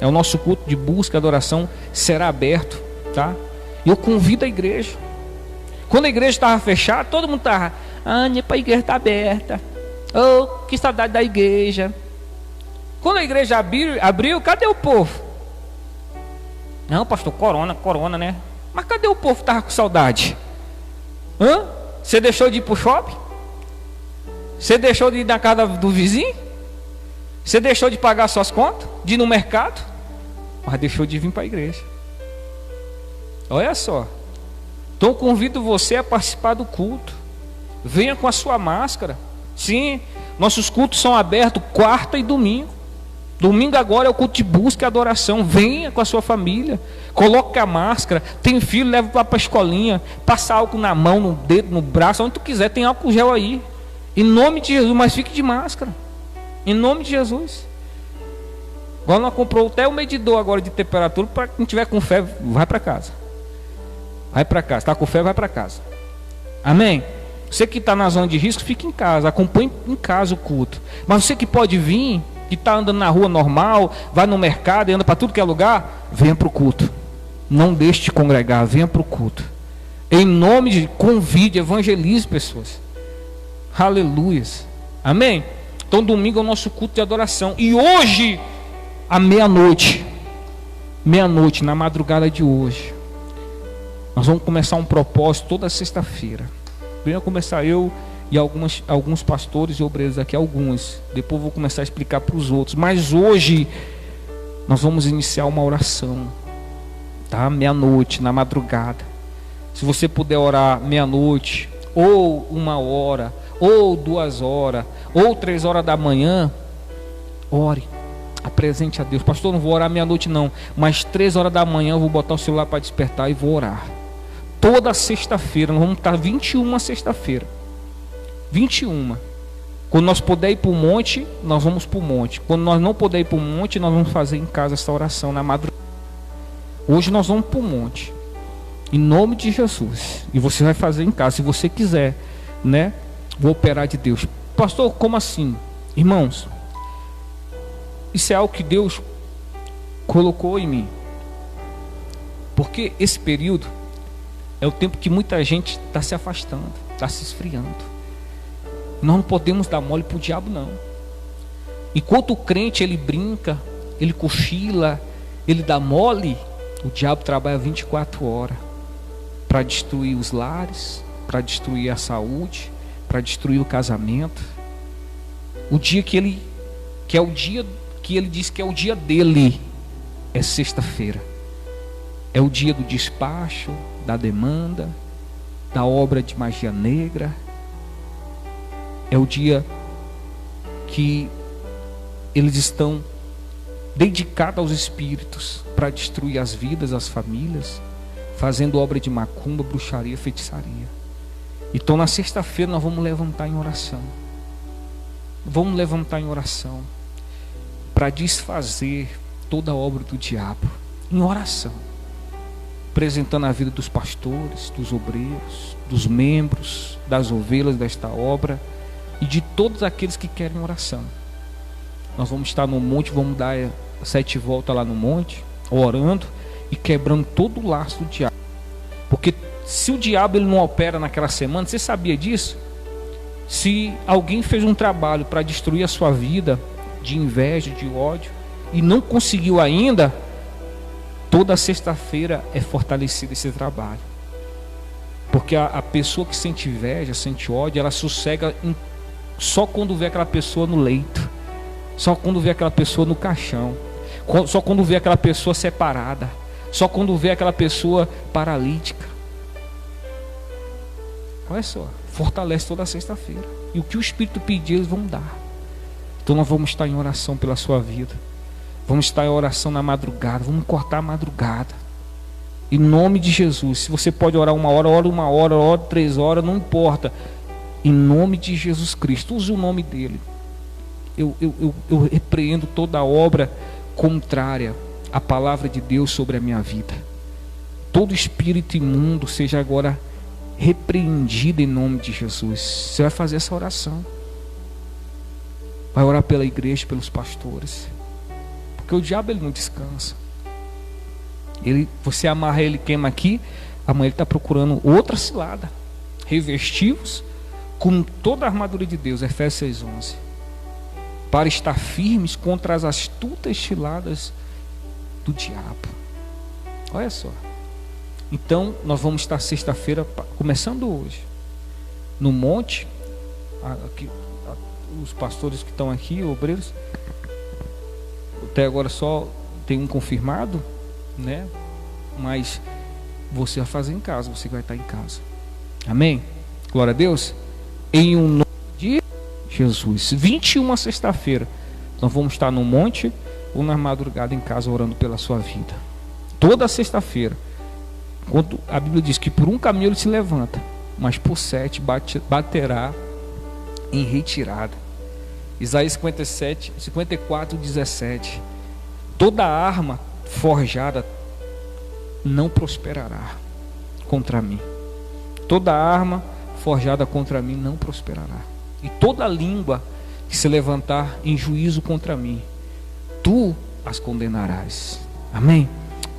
é o nosso culto de busca e adoração, será aberto, tá? E eu convido a igreja. Quando a igreja estava fechada, todo mundo estava: a igreja está aberta. Oh, que saudade da igreja. Quando a igreja abriu, cadê o povo? Não, pastor, corona, né? Mas cadê o povo que estava com saudade? Você deixou de ir para o shopping? Você deixou de ir na casa do vizinho? Você deixou de pagar suas contas? De ir no mercado? Mas deixou de vir para a igreja. Olha só. Então convido você a participar do culto. Venha com a sua máscara. Sim, nossos cultos são abertos quarta e domingo. Domingo agora é o culto de busca e adoração. Venha com a sua família. Coloque a máscara. Tem filho, leva para a escolinha. Passa álcool na mão, no dedo, no braço, onde tu quiser. Tem álcool gel aí. Em nome de Jesus, mas fique de máscara. Em nome de Jesus. Agora nós comprou até o medidor agora de temperatura. Para quem tiver com febre, vai para casa. Vai para casa. Está com febre, vai para casa. Amém? Você que está na zona de risco, fique em casa. Acompanhe em casa o culto. Mas você que pode vir, que está andando na rua normal, vai no mercado e anda para tudo que é lugar, venha para o culto. Não deixe de congregar, venha para o culto. Em nome de, convide, evangelize pessoas. Aleluias. Amém? Então domingo é o nosso culto de adoração. E hoje, à meia-noite, na madrugada de hoje, nós vamos começar um propósito toda sexta-feira. Venha começar eu e alguns pastores e obreiros aqui, alguns. Depois eu vou começar a explicar para os outros. Mas hoje nós vamos iniciar uma oração, tá? Meia-noite, na madrugada. Se você puder orar meia-noite, ou 1 hora, ou 2 horas, ou 3 horas da manhã, ore. Apresente a Deus. Pastor, não vou orar meia-noite não, mas 3 horas da manhã eu vou botar o celular para despertar e vou orar. Toda sexta-feira, nós vamos estar 21 sexta-feira. 21. Quando nós puder ir para o monte, nós vamos para o monte. Quando nós não puder ir para o monte, nós vamos fazer em casa essa oração na madrugada. Hoje nós vamos para o monte, em nome de Jesus. E você vai fazer em casa, se você quiser, né? Vou operar de Deus. Pastor, como assim? Irmãos, isso é algo que Deus colocou em mim. Porque esse período é o tempo que muita gente está se afastando, está se esfriando. Nós não podemos dar mole para o diabo, não. Enquanto o crente ele brinca, ele cochila, ele dá mole, o diabo trabalha 24 horas para destruir os lares, para destruir a saúde, para destruir o casamento. O dia que é o dia que ele diz que é o dia dele, é sexta-feira. É o dia do despacho, da demanda, da obra de magia negra. É o dia que eles estão dedicados aos espíritos para destruir as vidas, as famílias, fazendo obra de macumba, bruxaria, feitiçaria. Então na sexta-feira nós vamos levantar em oração. Vamos levantar em oração para desfazer toda a obra do diabo, em oração, apresentando a vida dos pastores, dos obreiros, dos membros, das ovelhas desta obra e de todos aqueles que querem oração. Nós vamos estar no monte, vamos dar 7 voltas lá no monte, orando e quebrando todo o laço do diabo. Porque se o diabo ele não opera naquela semana, você sabia disso? Se alguém fez um trabalho para destruir a sua vida, de inveja, de ódio, e não conseguiu ainda, toda sexta-feira é fortalecido esse trabalho. Porque a pessoa que sente inveja, sente ódio, ela sossega só quando vê aquela pessoa no leito, só quando vê aquela pessoa no caixão, só quando vê aquela pessoa separada, só quando vê aquela pessoa paralítica. Olha só, fortalece toda sexta-feira. E o que o Espírito pedir, eles vão dar. Então nós vamos estar em oração pela sua vida. Vamos estar em oração na madrugada. Vamos cortar a madrugada. Em nome de Jesus. Se você pode orar 1 hora, ora 1 hora, ora 3 horas, não importa. Em nome de Jesus Cristo. Use o nome dele. Eu repreendo toda obra contrária à palavra de Deus sobre a minha vida. Todo espírito imundo seja agora repreendido em nome de Jesus. Você vai fazer essa oração. Vai orar pela igreja, pelos pastores. Porque o diabo ele não descansa. Você amarra ele, queima aqui, amanhã ele está procurando outra cilada. Revestivos com toda a armadura de Deus, Efésios 6:11, para estar firmes contra as astutas ciladas do diabo. Olha só. Então nós vamos estar sexta-feira, começando hoje, no monte. Aqui, os pastores que estão aqui, obreiros, até agora só tem um confirmado, né? Mas você vai fazer em casa, você vai estar em casa. Amém? Glória a Deus. Em um nome de Jesus. 21 sexta-feira nós vamos estar no monte ou na madrugada em casa orando pela sua vida. Toda sexta-feira. Quando a Bíblia diz que por um caminho ele se levanta, mas por 7 baterá em retirada. Isaías 54:17. Toda arma forjada não prosperará contra mim. Toda arma forjada contra mim não prosperará. E toda língua que se levantar em juízo contra mim, tu as condenarás. Amém?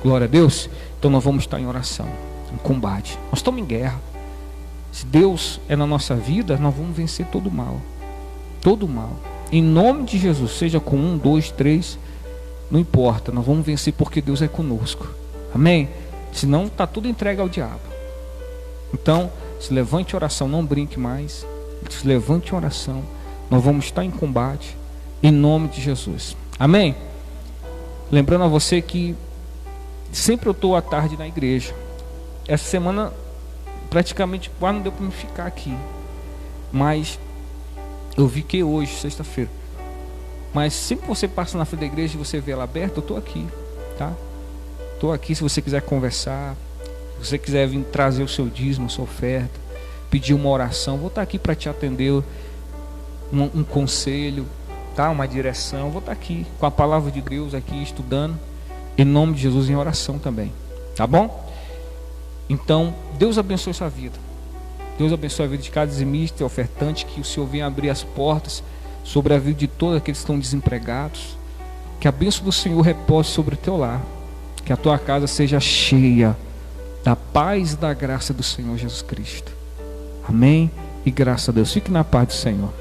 Glória a Deus. Então nós vamos estar em oração, em combate. Nós estamos em guerra. Se Deus é na nossa vida, nós vamos vencer todo o mal. Todo o mal. Em nome de Jesus, seja com 1, 2, 3, não importa. Nós vamos vencer porque Deus é conosco. Amém? Senão está tudo entregue ao diabo. Então, se levante em oração, não brinque mais. Se levante em oração. Nós vamos estar em combate em nome de Jesus. Amém? Lembrando a você que sempre eu estou à tarde na igreja. Essa semana praticamente quase não deu para me ficar aqui, mas eu vi que hoje, sexta-feira. Mas sempre que você passa na frente da igreja e você vê ela aberta, eu estou aqui, tá? Estou aqui se você quiser conversar, se você quiser vir trazer o seu dízimo, a sua oferta, pedir uma oração, vou estar aqui para te atender, um conselho, tá? Uma direção, vou estar aqui com a palavra de Deus aqui estudando, em nome de Jesus, em oração também, tá bom? Então, Deus abençoe sua vida. Deus abençoe a vida de cada dizimista e ofertante. Que o Senhor venha abrir as portas sobre a vida de todos aqueles que estão desempregados. Que a bênção do Senhor repose sobre o teu lar. Que a tua casa seja cheia da paz e da graça do Senhor Jesus Cristo. Amém? E graças a Deus. Fique na paz do Senhor.